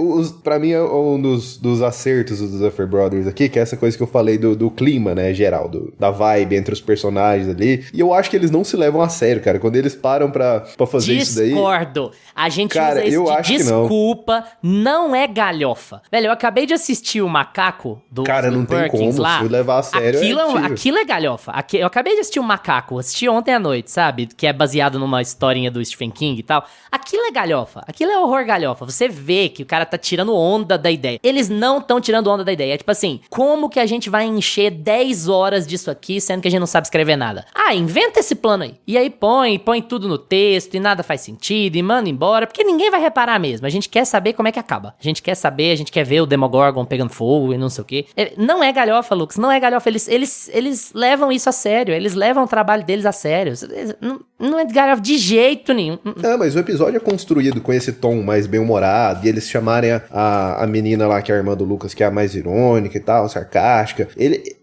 pra mim é um dos acertos dos Duffer Brothers aqui, que é essa coisa que eu falei do clima, né, geral, da vibe entre os personagens ali. E eu acho que eles não se levam a sério, cara. Quando eles param pra fazer isso daí... Discordo. A gente cara, usa isso eu de acho desculpa, não é galhofa. Velho, eu acabei de assistir o Macaco do Cara, não tem Perkins como, lá. se levar a sério Aquilo é galhofa. Eu acabei de assistir o Macaco, assisti ontem à noite, sabe? Que é baseado numa historinha do Stephen King e tal. Aquilo é galhofa. Aquilo é horror galhofa. Você vê que o cara tá tirando onda da ideia. Eles não estão tirando onda da ideia. É tipo assim, como que a gente vai encher 10 horas disso aqui, sendo que a gente não sabe escrever nada? Inventa esse plano aí. E aí põe tudo no texto e nada faz sentido e manda embora, porque ninguém vai reparar mesmo. A gente quer saber como é que acaba. A gente quer ver o Demogorgon pegando fogo e não sei o quê. Não é galhofa, Lucas. Não é galhofa. Eles levam isso a sério. Eles levam o trabalho deles a sério. Não é galhofa de jeito nenhum. Mas o episódio é construído com esse tom mais bem-humorado, e eles chamarem a menina lá, que é a irmã do Lucas, que é a mais irônica e tal, sarcástica.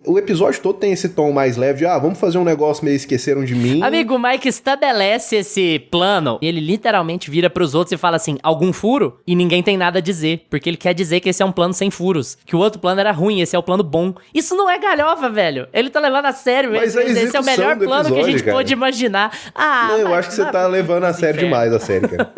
o episódio todo tem esse tom mais leve de, vamos fazer um negócio meio esqueceram de mim. Amigo, o Mike estabelece esse plano e ele literalmente vira pros outros e fala assim, algum furo? E ninguém tem nada a dizer, porque ele quer dizer que esse é um plano sem furos, que o outro plano era ruim, esse é o plano bom. Isso não é galhofa, velho. Ele tá levando a sério. Mas esse é o melhor plano episódio, que a gente cara. pôde imaginar. Não, eu acho que você tá levando a sério demais a série, cara.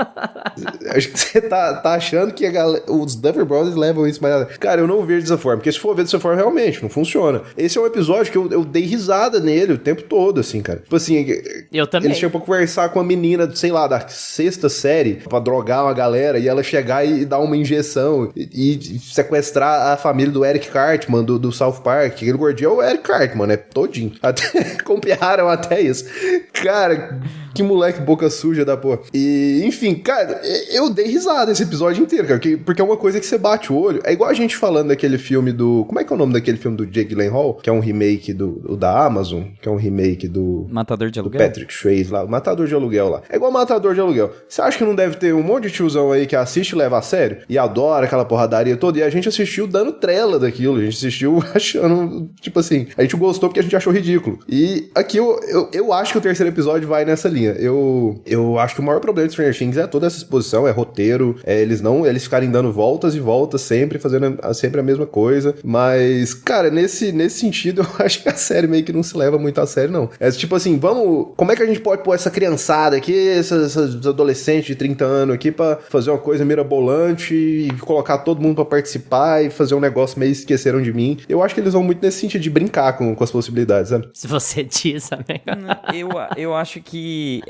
Acho que você tá achando que os Duffer Brothers levam isso mais a... Cara, eu não vejo dessa forma, porque se for ver dessa forma, realmente, não funciona. Esse é um episódio que eu dei risada nele o tempo todo, assim, cara. Tipo assim, eu também. Eles tinham pra conversar com a menina, sei lá, da 6ª série, pra drogar uma galera, e ela chegar e dar uma injeção, e sequestrar a família do Eric Cartman, do South Park. Aquele gordinho é o Eric Cartman, né? Todinho. Até copiaram até isso. Cara, que moleque boca suja da porra. E, enfim, cara, eu dei risada esse episódio inteiro, cara, porque é uma coisa que você bate o olho. É igual a gente falando daquele filme do... Como é que é o nome daquele filme do Jake Gyllenhaal? Que é um remake da Amazon, que é um remake do... Matador de do Aluguel? Patrick Swayze lá, o Matador de Aluguel lá. É igual Matador de Aluguel. Você acha que não deve ter um monte de tiozão aí que assiste e leva a sério? E adora aquela porradaria toda? E a gente assistiu dando trela daquilo. A gente assistiu achando, tipo assim, a gente gostou porque a gente achou ridículo. E aqui eu acho que o terceiro episódio vai nessa linha. Eu acho que o maior problema de Stranger Things é toda essa exposição, é roteiro, eles ficarem dando voltas e voltas sempre, fazendo sempre a mesma coisa. Mas, cara, nesse sentido, eu acho que a série meio que não se leva muito a sério, não. É tipo assim, como é que a gente pode pôr essa criançada aqui, esses adolescentes de 30 anos aqui pra fazer uma coisa mirabolante e colocar todo mundo pra participar e fazer um negócio meio esqueceram de mim. Eu acho que eles vão muito nesse sentido de brincar com as possibilidades, sabe? Se você diz, amigo. Eu acho que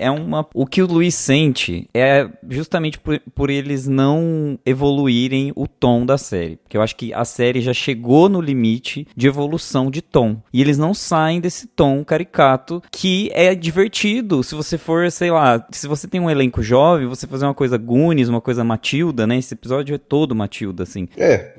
o que o Luiz sente é justamente por eles não evoluírem o tom da série. Porque eu acho que a série já chegou no limite de evolução de tom. E eles não saem desse tom caricato que é divertido. Se você for, sei lá, se você tem um elenco jovem, você fazer uma coisa Goonies, uma coisa Matilda, né? Esse episódio é todo Matilda, assim.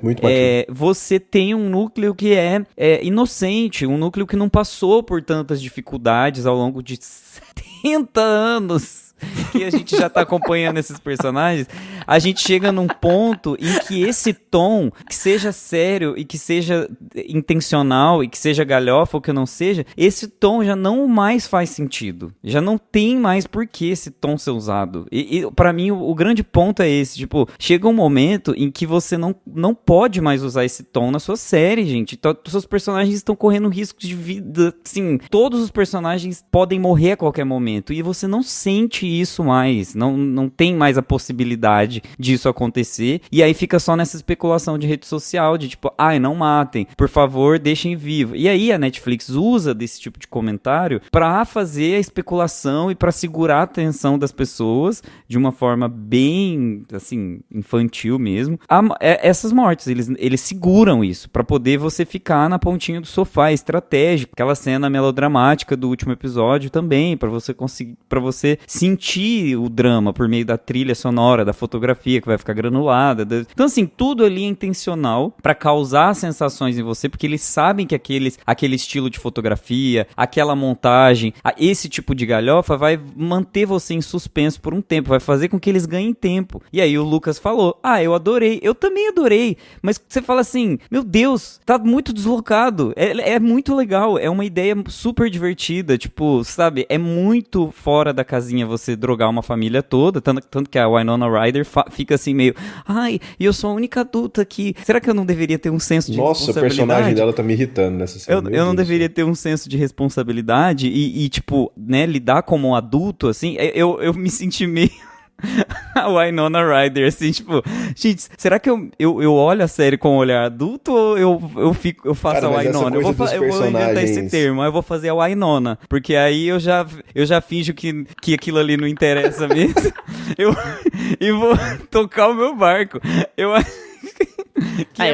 Muito Matilda. Você tem um núcleo que é inocente, um núcleo que não passou por tantas dificuldades ao longo de 70 anos que a gente já tá acompanhando esses personagens. A gente chega num ponto em que esse tom, que seja sério e que seja intencional e que seja galhofa ou que não seja, esse tom já não mais faz sentido. Já não tem mais por que esse tom ser usado. E pra mim o grande ponto é esse, tipo, chega um momento em que você não pode mais usar esse tom na sua série, gente. Seus personagens estão correndo risco de vida, assim, todos os personagens podem morrer a qualquer momento e você não sente isso mais, não tem mais a possibilidade disso acontecer, e aí fica só nessa especulação de rede social, de tipo, não matem, por favor, deixem vivo. E aí a Netflix usa desse tipo de comentário pra fazer a especulação e pra segurar a atenção das pessoas de uma forma bem, assim, infantil mesmo. Essas mortes, eles seguram isso, pra poder você ficar na pontinha do sofá, é estratégico. Aquela cena melodramática do último episódio também, pra você conseguir, para você sentir o drama por meio da trilha sonora, da fotografia que vai ficar granulada. Então, assim, tudo ali é intencional pra causar sensações em você, porque eles sabem que aquele estilo de fotografia, aquela montagem, esse tipo de galhofa vai manter você em suspenso por um tempo, vai fazer com que eles ganhem tempo. E aí o Lucas falou, eu adorei, eu também adorei, mas você fala assim, meu Deus, tá muito deslocado, é muito legal, é uma ideia super divertida, tipo, sabe, é muito fora da casinha você drogar uma família toda, tanto que a Winona Ryder fica assim meio, e eu sou a única adulta aqui, será que eu não deveria ter um senso de responsabilidade? Nossa, o personagem dela tá me irritando nessa cena. Eu não deveria ter um senso de responsabilidade e tipo, né, lidar como um adulto, assim, eu me senti meio a Winona Ryder, assim, tipo, gente, será que eu olho a série com um olhar adulto ou eu faço Cara, a Winona? Eu vou inventar esse termo, eu vou fazer a Winona, porque aí eu já finjo que aquilo ali não interessa mesmo, e vou tocar o meu barco.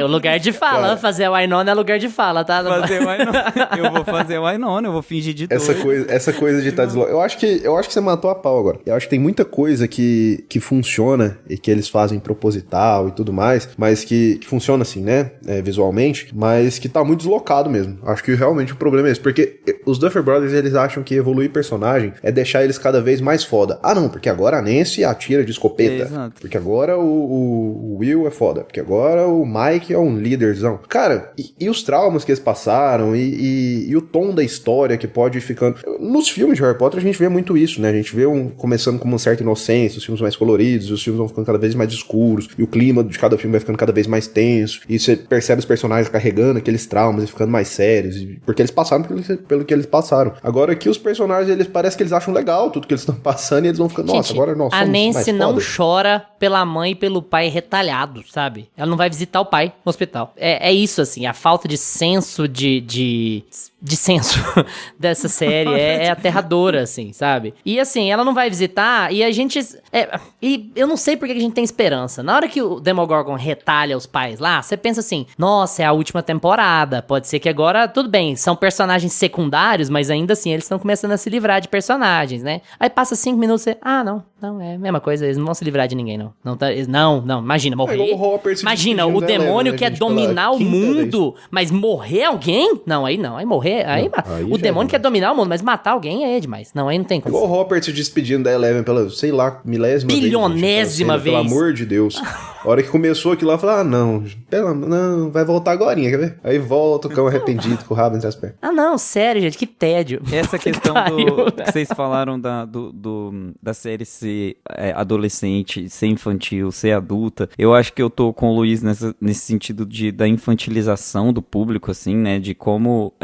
O lugar de fala, cara, fazer a Winona é lugar de fala, tá? Fazer a Winona. Eu vou fazer a Winona, eu vou fingir de essa coisa de estar deslocado. Eu acho que você matou a pau agora. Eu acho que tem muita coisa que funciona e que eles fazem proposital e tudo mais, mas que funciona assim, né? Visualmente, mas que tá muito deslocado mesmo. Acho que realmente o problema é esse, porque os Duffer Brothers, eles acham que evoluir personagem é deixar eles cada vez mais foda. Não, porque agora a Nancy atira de escopeta. Porque agora o Will é foda. Porque agora o Mike é um líderzão. Cara, e os traumas que eles passaram, e o tom da história que pode ir ficando... Nos filmes de Harry Potter a gente vê muito isso, né? A gente vê começando com uma certa inocência, os filmes mais coloridos, os filmes vão ficando cada vez mais escuros, e o clima de cada filme vai ficando cada vez mais tenso, e você percebe os personagens carregando aqueles traumas e ficando mais sérios, porque eles passaram pelo que eles passaram. Agora aqui os personagens, eles parece que eles acham legal tudo que eles estão passando, e eles vão ficando, nossa, gente, agora nós somos a Nancy mais não foda. chora pela mãe e pelo pai retalhados, sabe? Ela não vai visitar o pai no hospital. É isso, assim, a falta de senso de senso dessa série é aterradora, assim, sabe? E assim, ela não vai visitar e a gente... e eu não sei por que a gente tem esperança. Na hora que o Demogorgon retalha os pais lá, você pensa assim, nossa, é a última temporada, pode ser que agora, tudo bem, são personagens secundários, mas ainda assim, eles estão começando a se livrar de personagens, né? Aí passa 5 minutos e você, não, é a mesma coisa, eles não vão se livrar de ninguém, não. Não, imagina, morrer. igual o Hopper se Imagina, despedindo o da demônio Eleven, né, quer gente, pela dominar o quinta mundo, mas morrer alguém? Não, aí morrer, Aí o já demônio é quer dominar o mundo, mas matar alguém aí é demais. Não, aí não tem como. Igual o Hopper se despedindo da Eleven pela, sei lá, milésima Bilionésima vez. Pelo vez. amor de Deus. A hora que começou aquilo lá, eu falei, não, vai voltar agorinha, quer ver? Aí volta o cão arrependido com o rabo entre as pernas. Não, sério, gente, que tédio. Essa questão que vocês falaram da série ser adolescente, ser infantil, ser adulta, eu acho que eu tô com o Luiz nesse sentido da infantilização do público, assim, né, de como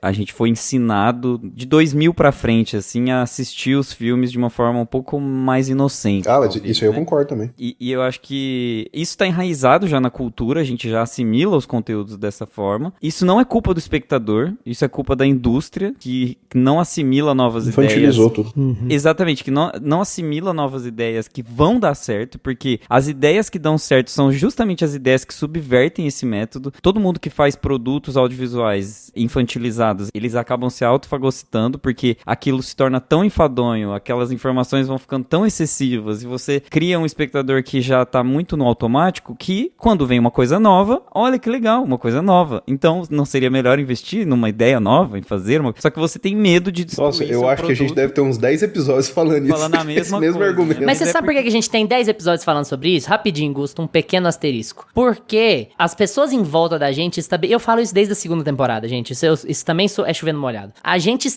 a gente foi ensinado de 2000 pra frente, assim, a assistir os filmes de uma forma um pouco mais inocente. Mas talvez, isso aí eu né? concordo também. E eu acho que isso tá enraizado já na cultura, a gente já assimila os conteúdos dessa forma. Isso não é culpa do espectador, isso é culpa da indústria, que não assimila novas ideias. Infantilizou tudo. Exatamente, que não assimila novas ideias que vão dar certo, porque as ideias que dão certo são justamente as ideias que subvertem esse método. Todo mundo que faz produtos audiovisuais infantilizados, eles acabam se autofagocitando, porque aquilo se torna tão enfadonho, aquelas informações vão ficando tão excessivas, e você cria um espectador que já tá muito no automático, que quando vem uma coisa nova, olha que legal, uma coisa nova. Então, não seria melhor investir numa ideia nova, em fazer uma... Só que você tem medo de destruir Nossa, eu acho que a gente deve ter uns 10 episódios falando isso. Falando a mesma esse mesmo coisa. argumento. Mas você sabe por que a gente tem 10 episódios falando sobre isso? Rapidinho, Gusto, um pequeno asterisco. Porque as pessoas em volta da gente... Eu falo isso desde a segunda temporada, gente. Isso também é chovendo molhado. A gente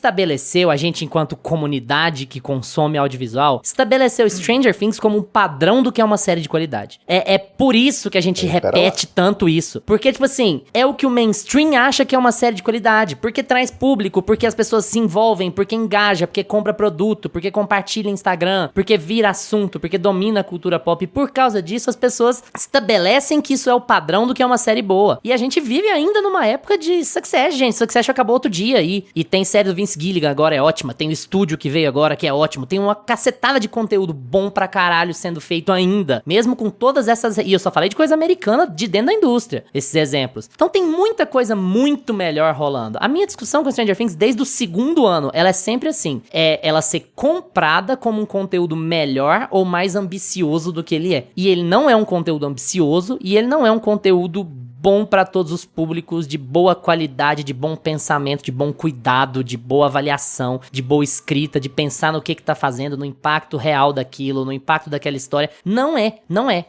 enquanto comunidade que consome audiovisual, estabeleceu Stranger Things como um padrão do que é uma série de qualidade. É por isso que a gente repete tanto isso. Porque, tipo assim, é o que o mainstream acha que é uma série de qualidade. Porque traz público, porque as pessoas se envolvem, porque engaja, porque compra produto, porque compartilha Instagram, porque vira assunto, porque domina a cultura pop. E por causa disso, as pessoas estabelecem que isso é o padrão do que é uma série boa. E a gente vive ainda numa época de Succession, gente. Succession acabou outro dia aí. E tem série do Vince Gilligan agora, é ótima. Tem o estúdio que veio agora, que é ótimo. Tem uma cacetada de conteúdo bom pra caralho sendo feito ainda. Mesmo com todas essas... E eu só falei de coisa americana de dentro da indústria. Esses exemplos. Então tem muita coisa muito melhor rolando. A minha discussão com Stranger Things desde o segundo ano, ela é sempre assim. É ela ser comprada como um conteúdo melhor ou mais ambicioso do que ele é. E ele não é um conteúdo ambicioso e ele não é um conteúdo bom pra todos os públicos, de boa qualidade, de bom pensamento, de bom cuidado, de boa avaliação, de boa escrita, de pensar no que tá fazendo, no impacto real daquilo, no impacto daquela história. Não é.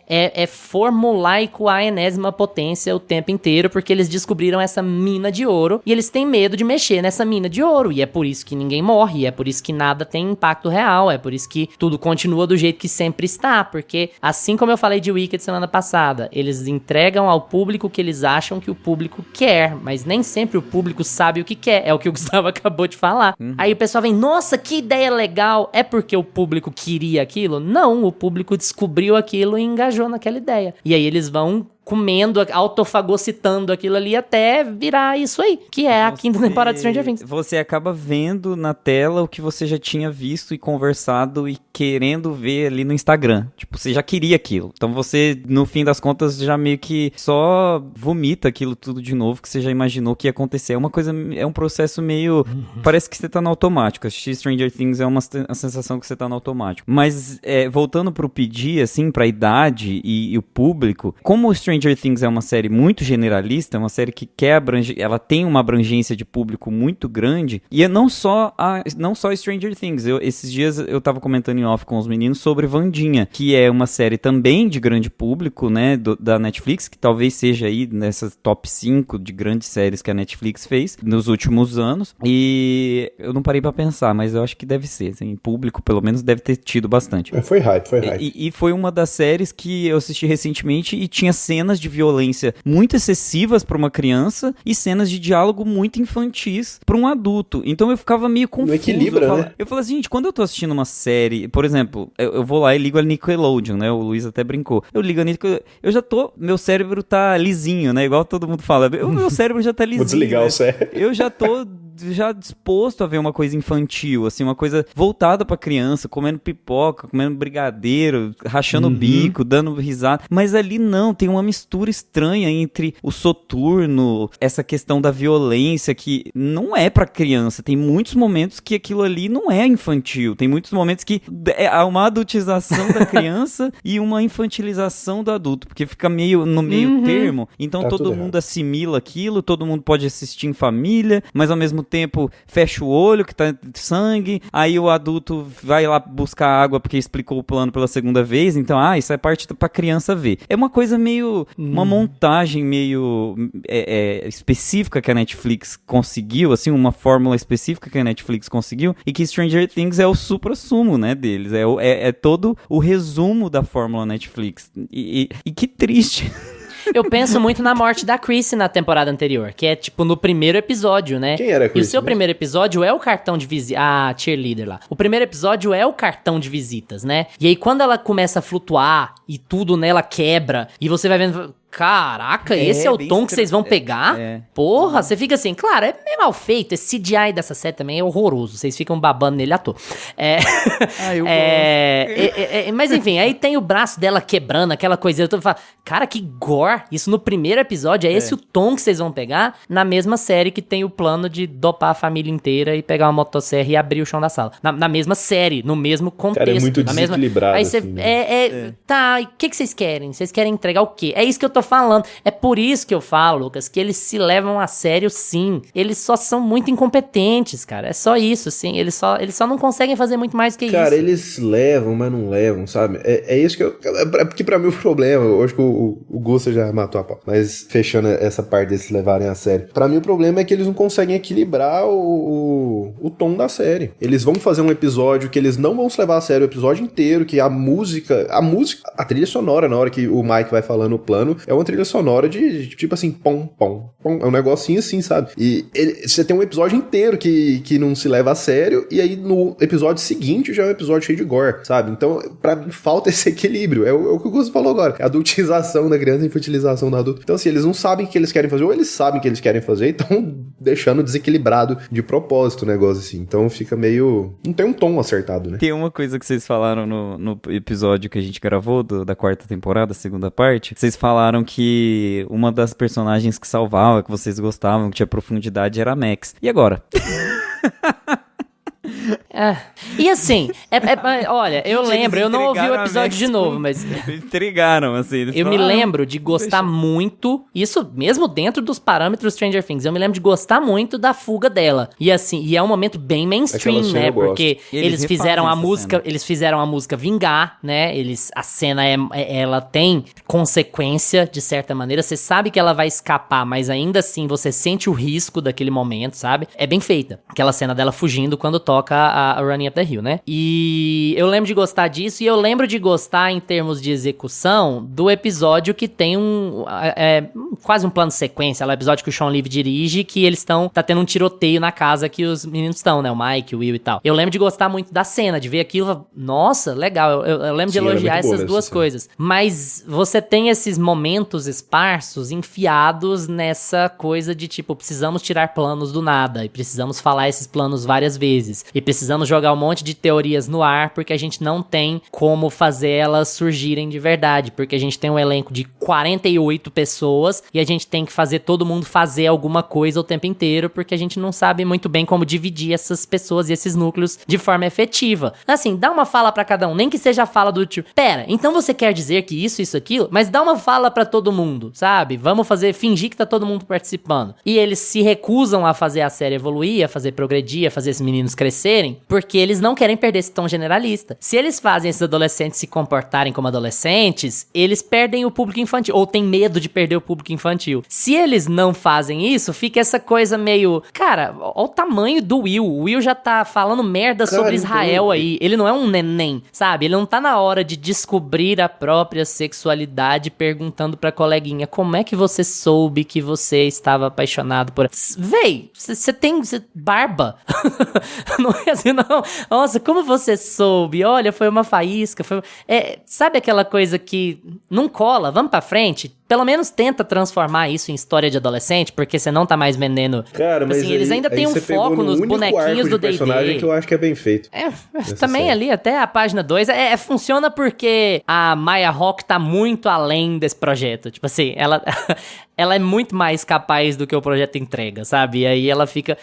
É formulaico à enésima potência o tempo inteiro, porque eles descobriram essa mina de ouro e eles têm medo de mexer nessa mina de ouro, e é por isso que ninguém morre, e é por isso que nada tem impacto real, é por isso que tudo continua do jeito que sempre está, porque assim como eu falei de Wicked semana passada, eles entregam ao público que eles acham que o público quer, mas nem sempre o público sabe o que quer, é o que o Gustavo acabou de falar. Aí o pessoal vem, nossa, que ideia legal, é porque o público queria aquilo? Não, o público descobriu aquilo e engajou naquela ideia. E aí eles vão comendo, autofagocitando aquilo ali até virar isso aí, que é a quinta temporada de Stranger Things. Você acaba vendo na tela o que você já tinha visto e conversado e querendo ver ali no Instagram. Tipo, você já queria aquilo. Então você, no fim das contas, já meio que só vomita aquilo tudo de novo que você já imaginou que ia acontecer. É um processo meio... Parece que você tá no automático. Assistir Stranger Things é uma sensação que você tá no automático. Mas, voltando pro pedir, assim, pra idade e o público, como o Stranger Stranger Things é uma série muito generalista, é uma série que ela tem uma abrangência de público muito grande, e é não só Stranger Things. Esses dias eu tava comentando em off com os meninos sobre Wandinha, que é uma série também de grande público, né, da Netflix, que talvez seja aí nessas top 5 de grandes séries que a Netflix fez nos últimos anos, e eu não parei pra pensar, mas eu acho que deve ser, assim, público pelo menos deve ter tido bastante. Foi hype. E foi uma das séries que eu assisti recentemente e tinha cenas de violência muito excessivas pra uma criança e cenas de diálogo muito infantis pra um adulto. Então eu ficava meio confuso. Não equilibra, né? Eu falei assim, gente, quando eu tô assistindo uma série, por exemplo, eu vou lá e ligo a Nickelodeon, né? O Luiz até brincou. Eu ligo a Nickelodeon, meu cérebro tá lisinho, né? Igual todo mundo fala. Meu cérebro já tá lisinho. Vou desligar, né? O cérebro. Eu já tô disposto a ver uma coisa infantil, assim, uma coisa voltada pra criança, comendo pipoca, comendo brigadeiro, rachando o bico, dando risada. Mas ali não, tem uma mistura estranha entre o soturno, essa questão da violência que não é pra criança. Tem muitos momentos que aquilo ali não é infantil. Tem muitos momentos que há uma adultização da criança e uma infantilização do adulto, porque fica meio no meio termo. Então Tá todo tudo mundo errado. assimila aquilo, todo mundo pode assistir em família, mas ao mesmo tempo fecha o olho que tá de sangue, aí o adulto vai lá buscar água porque explicou o plano pela segunda vez, então isso é parte pra criança ver. É uma coisa meio, uma montagem meio específica que a Netflix conseguiu, assim, uma fórmula específica que a Netflix conseguiu, e que Stranger Things é o supra-sumo, né, deles, é todo o resumo da fórmula Netflix, e que triste. Eu penso muito na morte da Chrissy na temporada anterior, que é tipo no primeiro episódio, né? Quem era a E o Chrissy seu mesmo? primeiro episódio é o cartão de visita, a cheerleader lá. O primeiro episódio é o cartão de visitas, né? E aí quando ela começa a flutuar e tudo nela quebra, e você vai vendo... Caraca, esse é o bem tom que vocês vão pegar? Porra, você fica assim, claro, é meio mal feito. Esse CGI dessa série também é horroroso. Vocês ficam babando nele à toa. Eu Mas enfim, aí tem o braço dela quebrando, aquela coisinha. Eu falo, cara, que gore. Isso no primeiro episódio, é esse o tom que vocês vão pegar na mesma série que tem o plano de dopar a família inteira e pegar uma motosserra e abrir o chão da sala. Na mesma série, no mesmo contexto. Cara, é muito na mesma... desequilibrado, Aí você, assim, né? Tá, e o que vocês querem? Vocês querem entregar o quê? É isso que eu tô falando. É por isso que eu falo, Lucas, que eles se levam a sério, sim. Eles só são muito incompetentes, cara. É só isso, sim. Eles só não conseguem fazer muito mais que Cara, isso. eles levam, mas não levam, sabe? É isso que é porque pra mim o problema, eu acho que o Gusta já matou a pau, mas fechando essa parte deles levarem a sério. Pra mim o problema é que eles não conseguem equilibrar o tom da série. Eles vão fazer um episódio que eles não vão se levar a sério o episódio inteiro, que a trilha sonora, na hora que o Mike vai falando o plano, é uma trilha sonora de tipo assim, pom, pom, pom. É um negocinho assim, sabe? E você tem um episódio inteiro que não se leva a sério, e aí no episódio seguinte já é um episódio cheio de gore, sabe? Então, pra mim, falta esse equilíbrio. É o que o Gusto falou agora. É a adultização da criança e a infantilização do adulto. Então, assim, eles não sabem o que eles querem fazer, ou eles sabem o que eles querem fazer e estão deixando desequilibrado de propósito o negócio, assim. Então, fica meio... Não tem um tom acertado, né? Tem uma coisa que vocês falaram no episódio que a gente gravou da quarta temporada, segunda parte. Vocês falaram que uma das personagens que salvava, que vocês gostavam, que tinha profundidade, era a Max. E agora? E assim, olha, eu Gente, lembro, eles eu não ouvi o entregaram a episódio Max de novo, com- mas Entregaram, assim. eles eu me falaram, lembro de gostar muito, isso mesmo dentro dos parâmetros Stranger Things, eu me lembro de gostar muito da fuga dela. E assim, e é um momento bem mainstream, Aquela cena né? eu gosto. Porque Eles eles fizeram refazem a essa música, cena. eles fizeram a música vingar, né? A cena ela tem consequência de certa maneira, você sabe que ela vai escapar, mas ainda assim você sente o risco daquele momento, sabe? É bem feita. Aquela cena dela fugindo quando toca a Running Up the Hill, né? E eu lembro de gostar disso, e eu lembro de gostar em termos de execução do episódio que tem quase um plano de sequência, lá, o episódio que o Sean Levy dirige, que eles tá tendo um tiroteio na casa que os meninos estão, né? O Mike, o Will e tal. Eu lembro de gostar muito da cena, de ver aquilo, nossa, legal, eu lembro de Sim, ela é elogiar muito boa essas mesmo, duas essa coisas. Mas você tem esses momentos esparsos, enfiados nessa coisa de tipo, precisamos tirar planos do nada, e precisamos falar esses planos várias vezes. e precisamos jogar um monte de teorias no ar porque a gente não tem como fazer elas surgirem de verdade, porque a gente tem um elenco de 48 pessoas e a gente tem que fazer todo mundo fazer alguma coisa o tempo inteiro, porque a gente não sabe muito bem como dividir essas pessoas e esses núcleos de forma efetiva. Assim, dá uma fala pra cada um, nem que seja a fala do tipo, pera, então você quer dizer que isso, aquilo? Mas dá uma fala pra todo mundo, sabe? Vamos fingir que tá todo mundo participando. E eles se recusam a fazer a série evoluir, a fazer progredir, a fazer esses meninos crescerem, porque eles não querem perder esse tom generalista. Se eles fazem esses adolescentes se comportarem como adolescentes, eles perdem o público infantil, ou têm medo de perder o público infantil. Se eles não fazem isso, fica essa coisa meio... Cara, olha o tamanho do Will. O Will já tá falando merda sobre Israel aí. Ele não é um neném, sabe? Ele não tá na hora de descobrir a própria sexualidade perguntando pra coleguinha, como é que você soube que você estava apaixonado por... Véi, você tem barba. Não é assim, não. Nossa, como você soube? Olha, foi uma faísca. Sabe aquela coisa que não cola? Vamos pra frente? Pelo menos tenta transformar isso em história de adolescente, porque você não tá mais vendendo... Cara, mas assim, eles ainda têm um foco nos bonequinhos do D&D. Personagem que eu acho que é bem feito. Também série. Ali, até a página 2, funciona porque a Maya Hawke tá muito além desse projeto. Tipo assim, ela é muito mais capaz do que o projeto entrega, sabe? E aí ela fica...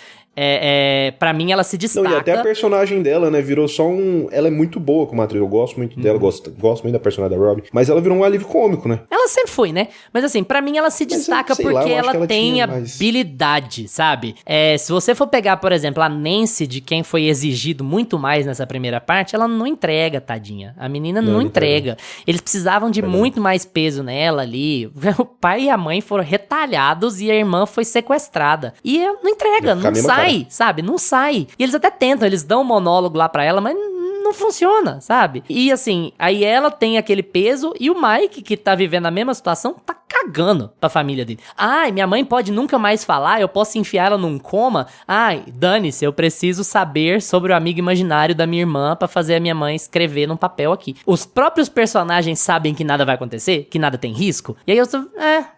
pra mim, ela se destaca. Não, e até a personagem dela, né, virou só um... Ela é muito boa como atriz, eu gosto muito dela, gosto muito da personagem da Robbie, mas ela virou um alívio cômico, né? Ela sempre foi, né? Mas assim, pra mim ela se destaca porque ela tem habilidade, sabe? Se você for pegar, por exemplo, a Nancy, de quem foi exigido muito mais nessa primeira parte, ela não entrega, tadinha. A menina não entrega. Eles precisavam de muito mais peso nela ali. O pai e a mãe foram retalhados e a irmã foi sequestrada. E não entrega, não sai, sabe? Não sai. E eles até tentam, eles dão um monólogo lá pra ela, mas não funciona, sabe? E assim, aí ela tem aquele peso e o Mike, que tá vivendo a mesma situação, tá cagando pra família dele. Ai, minha mãe pode nunca mais falar, eu posso enfiar ela num coma. Ai, dane-se, eu preciso saber sobre o amigo imaginário da minha irmã pra fazer a minha mãe escrever num papel aqui. Os próprios personagens sabem que nada vai acontecer, que nada tem risco. E aí eu tô,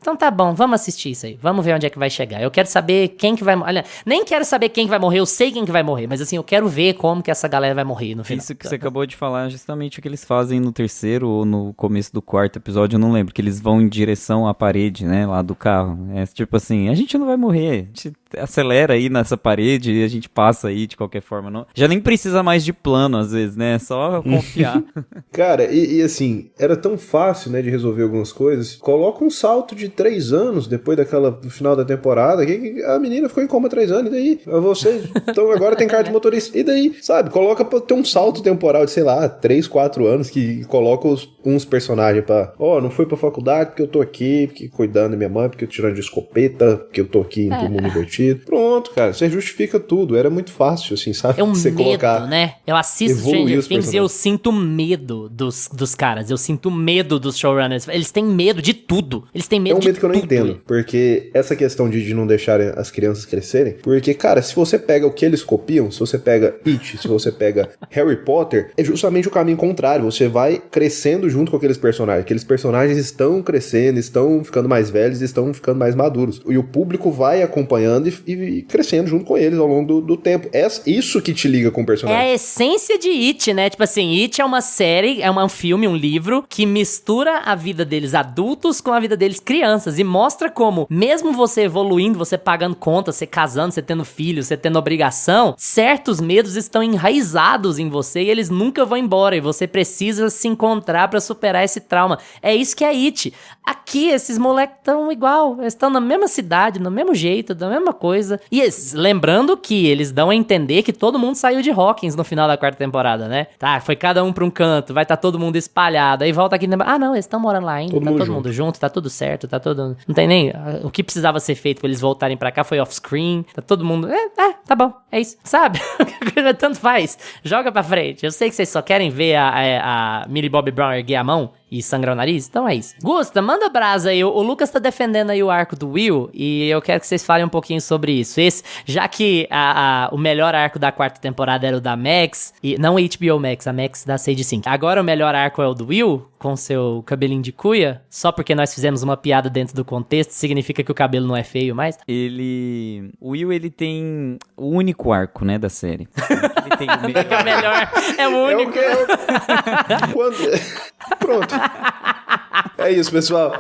então tá bom, vamos assistir isso aí. Vamos ver onde é que vai chegar. Eu quero saber quem que vai morrer. Olha, nem quero saber quem que vai morrer, eu sei quem que vai morrer, mas assim, eu quero ver como que essa galera vai morrer no final. Isso que você acabou de falar é justamente o que eles fazem no terceiro ou no começo do quarto episódio, eu não lembro, que eles vão em direção à parede, né, lá do carro. É tipo assim, a gente não vai morrer, a gente acelera aí nessa parede e a gente passa aí de qualquer forma. Não. Já nem precisa mais de plano, às vezes, né, é só confiar. Cara, e assim, era tão fácil, né, de resolver algumas coisas. Coloca um salto de 3 anos depois do final da temporada, que a menina ficou em coma 3 anos, e daí? Vocês, então agora tem cara de motorista, e daí? Sabe, coloca pra ter um salto temporal de, sei lá, 3, 4 anos, que coloca uns personagens pra, não fui pra faculdade porque eu tô aqui, porque cuidando da minha mãe, porque eu tirando de escopeta, porque eu tô aqui em mundo divertido. Pronto, cara, você justifica tudo, era muito fácil, assim, sabe? É um você medo, colocar, né? Eu assisto Stranger Things e eu sinto medo dos caras, eu sinto medo dos showrunners, eles têm medo de tudo, eles têm medo de tudo. É um medo que eu não entendo, porque essa questão de não deixarem as crianças crescerem, porque, cara, se você pega o que eles copiam, se você pega It, se você pega Harry Potter, é justamente o caminho contrário, você vai crescendo junto com aqueles personagens estão crescendo, estão ficando mais velhos, estão ficando mais maduros, e o público vai acompanhando e crescendo junto com eles ao longo do tempo. Isso que te liga com o personagem. É a essência de It, né? Tipo assim, It é uma série, um filme, um livro que mistura a vida deles adultos com a vida deles crianças e mostra como, mesmo você evoluindo, você pagando conta, você casando, você tendo filhos, você tendo obrigação, certos medos estão enraizados em você e eles nunca vão embora e você precisa se encontrar pra superar esse trauma. É isso que é It. Aqui, esses moleques estão igual, eles estão na mesma cidade, no mesmo jeito, da mesma coisa. E lembrando que eles dão a entender que todo mundo saiu de Hawkins no final da 4ª temporada, né? Tá, foi cada um pra um canto, vai tá todo mundo espalhado. Aí volta aqui, não, eles estão morando lá ainda, todo mundo junto, tá tudo certo, tá tudo... Não tem nem... O que precisava ser feito pra eles voltarem pra cá foi off-screen, tá todo mundo... tá bom, é isso, sabe? Tanto faz, joga pra frente. Eu sei que vocês só querem ver a Millie Bobby Brown erguer a mão e sangra o nariz. Então é isso. Gusta, manda brasa aí. O Lucas tá defendendo aí o arco do Will e eu quero que vocês falem um pouquinho sobre isso. Já que o melhor arco da quarta temporada era o da Max, e não o HBO Max, a Max da Sage Sink. Agora o melhor arco é o do Will, com seu cabelinho de cuia, só porque nós fizemos uma piada dentro do contexto, significa que o cabelo não é feio mais? O Will, ele tem o único arco, né, da série. Ele tem o melhor. É o melhor, é o único. Pronto. É isso, pessoal.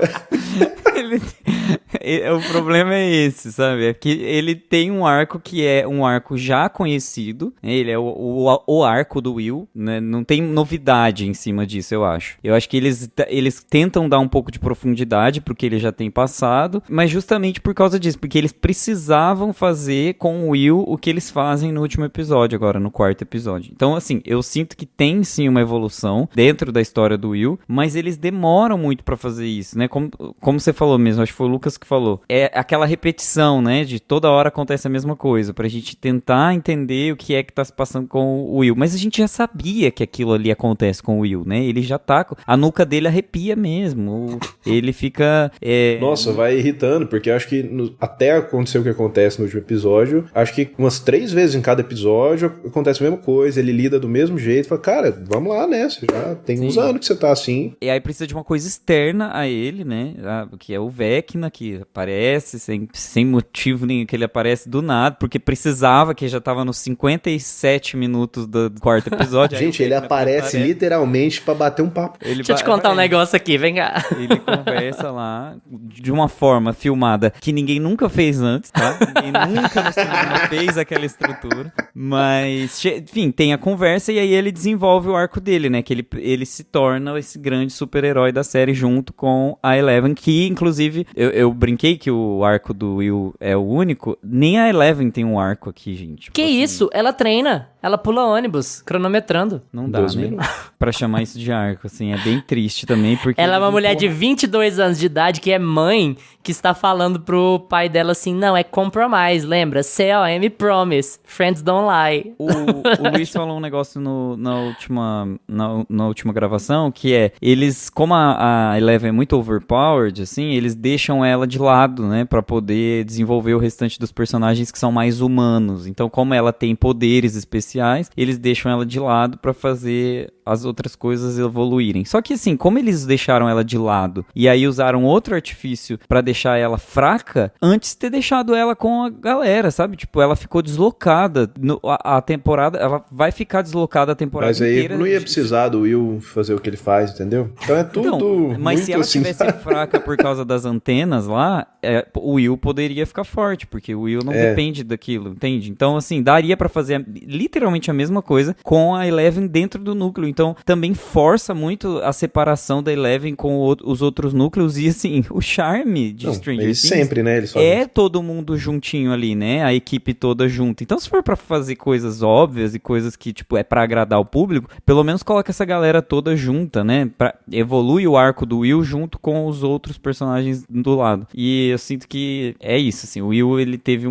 O problema é esse, sabe? É que ele tem um arco que é um arco já conhecido, né? Ele é o arco do Will, né? Não tem novidade em cima disso, eu acho. Eu acho que eles tentam dar um pouco de profundidade porque ele já tem passado, mas justamente por causa disso, porque eles precisavam fazer com o Will o que eles fazem no último episódio, agora no quarto episódio. Então, assim, eu sinto que tem sim uma evolução dentro da história do Will, mas eles demoram muito pra fazer isso, né? Como você falou mesmo, acho que foi o Lucas que falou. É aquela repetição, né? De toda hora acontece a mesma coisa, pra gente tentar entender o que é que tá se passando com o Will. Mas a gente já sabia que aquilo ali acontece com o Will, né? Ele já tá... A nuca dele arrepia mesmo. Ele fica... Nossa, vai irritando, porque eu acho que até acontecer o que acontece no último episódio, acho que umas 3 vezes em cada episódio acontece a mesma coisa, ele lida do mesmo jeito, fala, cara, vamos lá, né? Você já tem uns anos que você tá assim. E aí precisa de uma coisa externa a ele, né? Que é o Vecna, que aparece sem motivo nenhum, que ele aparece do nada, porque precisava, que já tava nos 57 minutos do quarto episódio. Gente, ele aparece literalmente pra bater um papo. Deixa eu te contar um negócio aqui, vem cá. Ele conversa lá de uma forma filmada que ninguém nunca fez antes, tá? Ninguém nunca no cinema fez aquela estrutura. Mas, enfim, tem a conversa e aí ele desenvolve o arco dele, né? Que ele se torna esse grande super-herói da série junto com a Eleven, que inclusive eu brinquei que o arco do Will é o único. Nem a Eleven tem um arco aqui, gente. Que assim, isso? Ela treina. Ela pula ônibus, cronometrando. Não dá, né? Pra chamar isso de arco, assim. É bem triste também, porque... Ela é uma mulher de 22 anos de idade que é mãe, que está falando pro pai dela assim, não, é compromise, lembra? C-O-M, promise. Friends don't lie. O Luiz falou um negócio na última gravação, que é, eles, como a Eleven é muito overpowered, assim, eles deixam ela de lado, né, pra poder desenvolver o restante dos personagens que são mais humanos. Então, como ela tem poderes especiais, eles deixam ela de lado pra fazer as outras coisas evoluírem. Só que assim, como eles deixaram ela de lado e aí usaram outro artifício pra deixar ela fraca, antes de ter deixado ela com a galera, sabe? Tipo, ela ficou deslocada. A temporada, ela vai ficar deslocada a temporada inteira. Mas aí não ia precisar do Will fazer o que ele faz, entendeu? Então é tudo então, mas muito se ela assim, tivesse fraca por causa das antenas lá, o Will poderia ficar forte, porque o Will não depende daquilo, entende? Então, assim, daria pra fazer literalmente a mesma coisa com a Eleven dentro do núcleo. Então, também força muito a separação da Eleven com os outros núcleos. E, assim, o charme de Stranger Things sempre, né? Eles todo mundo juntinho ali, né? A equipe toda junta. Então, se for pra fazer coisas óbvias e coisas que, tipo, é pra agradar o público, pelo menos coloca essa galera toda junta, né? Evolui o arco do Will junto com os outros personagens do lado. E eu sinto que é isso, assim. O Will, ele teve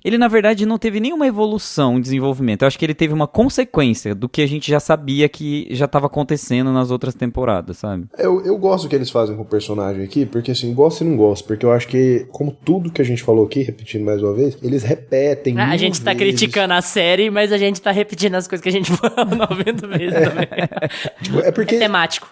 Ele, na verdade, não teve nenhuma evolução em desenvolvimento. Eu acho que ele teve uma consequência do que a gente já sabia que já estava acontecendo nas outras temporadas, sabe? Eu gosto do que eles fazem com o personagem aqui, porque assim, gosto e não gosto, porque eu acho que, como tudo que a gente falou aqui, repetindo mais uma vez, eles repetem a gente tá criticando a série, mas a gente tá repetindo as coisas que a gente falou 90 vezes também. Tipo, é porque... É temático.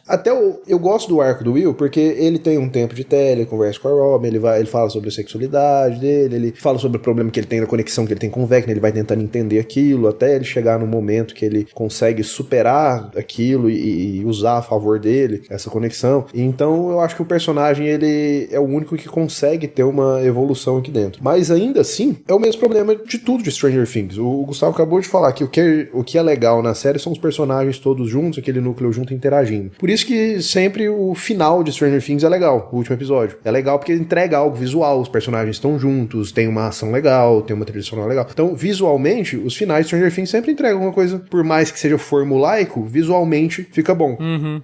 Até eu gosto do arco do Will, porque ele tem um tempo de tela, ele conversa com a Robin, ele fala sobre a sexualidade dele, ele fala sobre o problema que ele tem, da conexão que ele tem com o Vecna, ele vai tentando entender aquilo, até ele chegar no momento que ele consegue superar aquilo e usar a favor dele, essa conexão. Então eu acho que o personagem, ele é o único que consegue ter uma evolução aqui dentro. Mas ainda assim, é o mesmo problema de tudo de Stranger Things. O Gustavo acabou de falar que o que é legal na série são os personagens todos juntos, aquele núcleo junto interagindo. Por isso que sempre o final de Stranger Things é legal, o último episódio. É legal porque entrega algo visual, os personagens estão juntos, tem uma ação legal, tem uma trilha sonora legal. Então, visualmente, os finais de Stranger Things sempre entregam alguma coisa, por mais que seja formulaico, visualmente fica bom.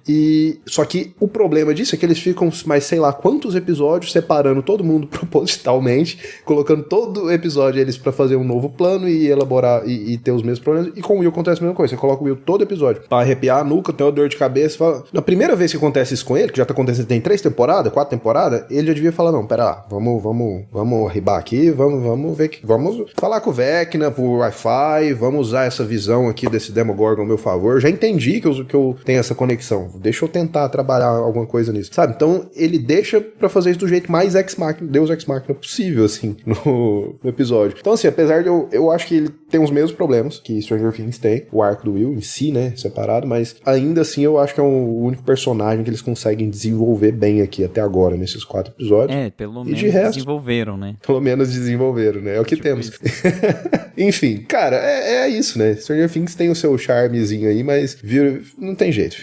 E só que o problema disso é que eles ficam mais sei lá quantos episódios separando todo mundo propositalmente, colocando todo episódio eles pra fazer um novo plano e elaborar e ter os mesmos problemas. E com o Will acontece a mesma coisa. Você coloca o Will todo episódio pra arrepiar a nuca, tem uma dor de cabeça. Fala... Na primeira vez que acontece isso com ele, que já tá acontecendo, tem 3 temporadas, 4 temporadas, ele já devia falar, não, pera lá, vamos ribar aqui, vamos ver que vamos falar com o Vecna por Wi-Fi, vamos usar essa visão aqui desse Demogorgon ao meu favor. Eu já entendi que eu tenho essa conexão. Deixa eu tentar trabalhar alguma coisa nisso, sabe? Então, ele deixa pra fazer isso do jeito mais Deus Ex Machina possível, assim, no episódio. Então, assim, apesar de eu acho que ele tem os mesmos problemas que Stranger Things tem, o arco do Will em si, né, separado, mas ainda assim eu acho que é o único personagem que eles conseguem desenvolver bem aqui até agora, nesses 4 episódios. Pelo menos de resto, desenvolveram, né? Pelo menos desenvolveram, né? É o que temos. Enfim, cara, é isso, né? Stranger Things tem o seu charmezinho aí, mas não tem jeito.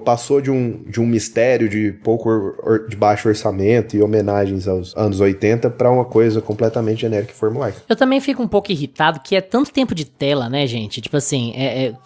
Passou de um mistério de de baixo orçamento e homenagens aos anos 80 pra uma coisa completamente genérica e formulaica. Eu também fico um pouco irritado que é tanto tempo de tela, né, gente? Tipo assim,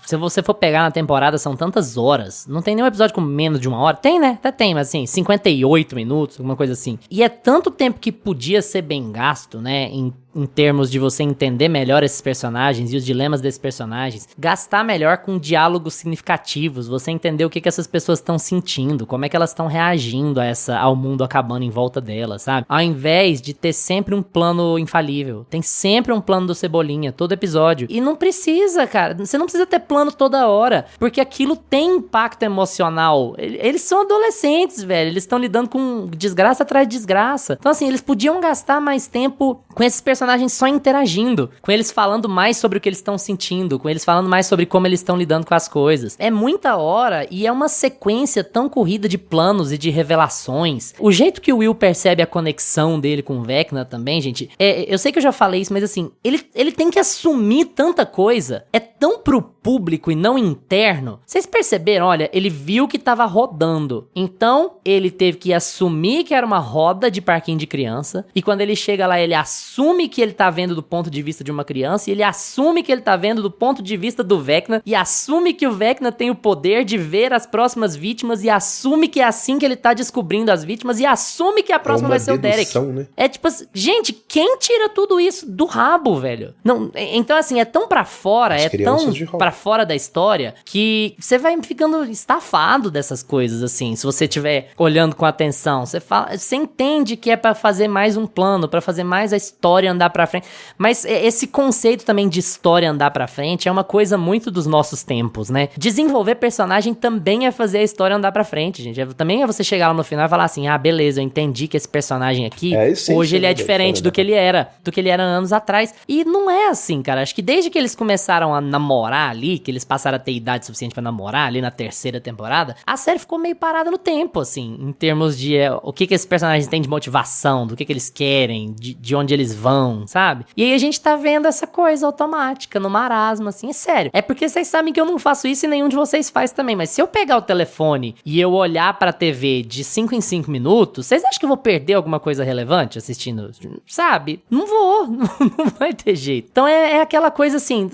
se você for pegar na temporada, são tantas horas. Não tem nenhum episódio com menos de 1 hora. Tem, né? Até tem, mas assim, 58 minutos, alguma coisa assim. E é tanto tempo que podia ser bem gasto, né, em termos de você entender melhor esses personagens e os dilemas desses personagens, gastar melhor com diálogos significativos, você entender o que essas pessoas estão sentindo, como é que elas estão reagindo ao mundo acabando em volta delas, sabe? Ao invés de ter sempre um plano infalível, tem sempre um plano do Cebolinha, todo episódio. E não precisa, cara, você não precisa ter plano toda hora, porque aquilo tem impacto emocional. Eles são adolescentes, velho, eles estão lidando com desgraça atrás de desgraça. Então assim, eles podiam gastar mais tempo com esses personagens só interagindo, com eles falando mais sobre o que eles estão sentindo, com eles falando mais sobre como eles estão lidando com as coisas. É muita hora e é uma sequência tão corrida de planos e de revelações. O jeito que o Will percebe a conexão dele com o Vecna também, gente, eu sei que eu já falei isso, mas assim, ele tem que assumir tanta coisa, é tão pro público e não interno. Vocês perceberam? Olha, ele viu que tava rodando, então ele teve que assumir que era uma roda de parquinho de criança, e quando ele chega lá, ele assume que ele tá vendo do ponto de vista de uma criança, e ele assume que ele tá vendo do ponto de vista do Vecna, e assume que o Vecna tem o poder de ver as próximas vítimas, e assume que é assim que ele tá descobrindo as vítimas, e assume que a próxima vai ser o Derek. Né? É tipo assim, gente, quem tira tudo isso do rabo, velho? Não, então assim, é tão pra fora, é tão pra fora da história, que você vai ficando estafado dessas coisas, assim, se você estiver olhando com atenção. Você entende que é pra fazer mais um plano, pra fazer mais a história andar pra frente, mas esse conceito também de história andar pra frente é uma coisa muito dos nossos tempos, né? Desenvolver personagem também é fazer a história andar pra frente, gente. Também é você chegar lá no final e falar assim, beleza, eu entendi que esse personagem aqui, hoje ele é diferente do que ele era anos atrás. E não é assim, cara. Acho que desde que eles começaram a namorar ali, que eles passaram a ter idade suficiente pra namorar ali na 3ª temporada, a série ficou meio parada no tempo, assim, em termos de o que esses personagens têm de motivação, do que eles querem, de onde eles vão, sabe? E aí a gente tá vendo essa coisa automática, no marasmo, assim, é sério. É porque vocês sabem que eu não faço isso e nenhum de vocês faz também, mas se eu pegar o telefone e eu olhar pra TV de 5 em 5 minutos, vocês acham que eu vou perder alguma coisa relevante assistindo? Sabe? Não vou, não vai ter jeito. Então é aquela coisa assim,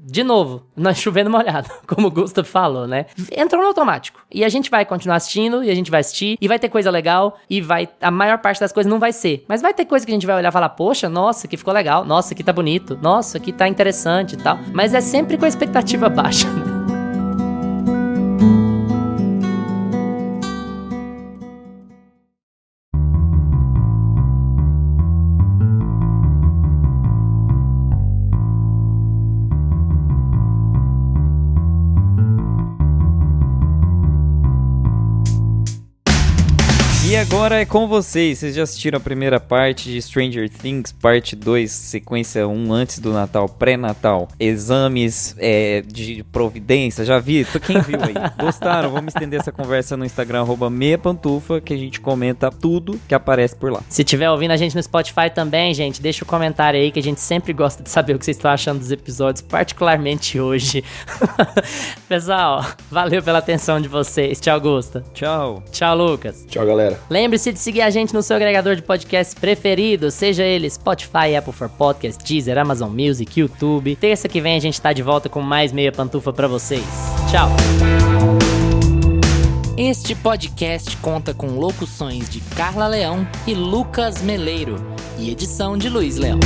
de novo, nós chovendo molhado, como o Gustav falou, né? Entrou no automático. E a gente vai continuar assistindo, e a gente vai assistir, e vai ter coisa legal, e a maior parte das coisas não vai ser. Mas vai ter coisa que a gente vai olhar e falar, poxa, nossa, aqui ficou legal, nossa, aqui tá bonito, nossa, aqui tá interessante e tal. Mas é sempre com a expectativa baixa, né? E agora é com vocês. Vocês já assistiram a primeira parte de Stranger Things, parte 2, sequência 1 antes do Natal, pré-Natal, exames de providência, já vi? Quem viu aí? Gostaram? Vamos estender essa conversa no Instagram, @meiapantufa, que a gente comenta tudo que aparece por lá. Se tiver ouvindo a gente no Spotify também, gente, deixa o comentário aí, que a gente sempre gosta de saber o que vocês estão achando dos episódios, particularmente hoje. Pessoal, valeu pela atenção de vocês. Tchau, Gusta. Tchau. Tchau, Lucas. Tchau, galera. Lembre-se de seguir a gente no seu agregador de podcast preferido, seja ele Spotify, Apple for Podcast, Deezer, Amazon Music, YouTube. Terça que vem a gente tá de volta com mais Meia Pantufa pra vocês. Tchau. Este podcast conta com locuções de Carla Leão e Lucas Meleiro e edição de Luiz Leão.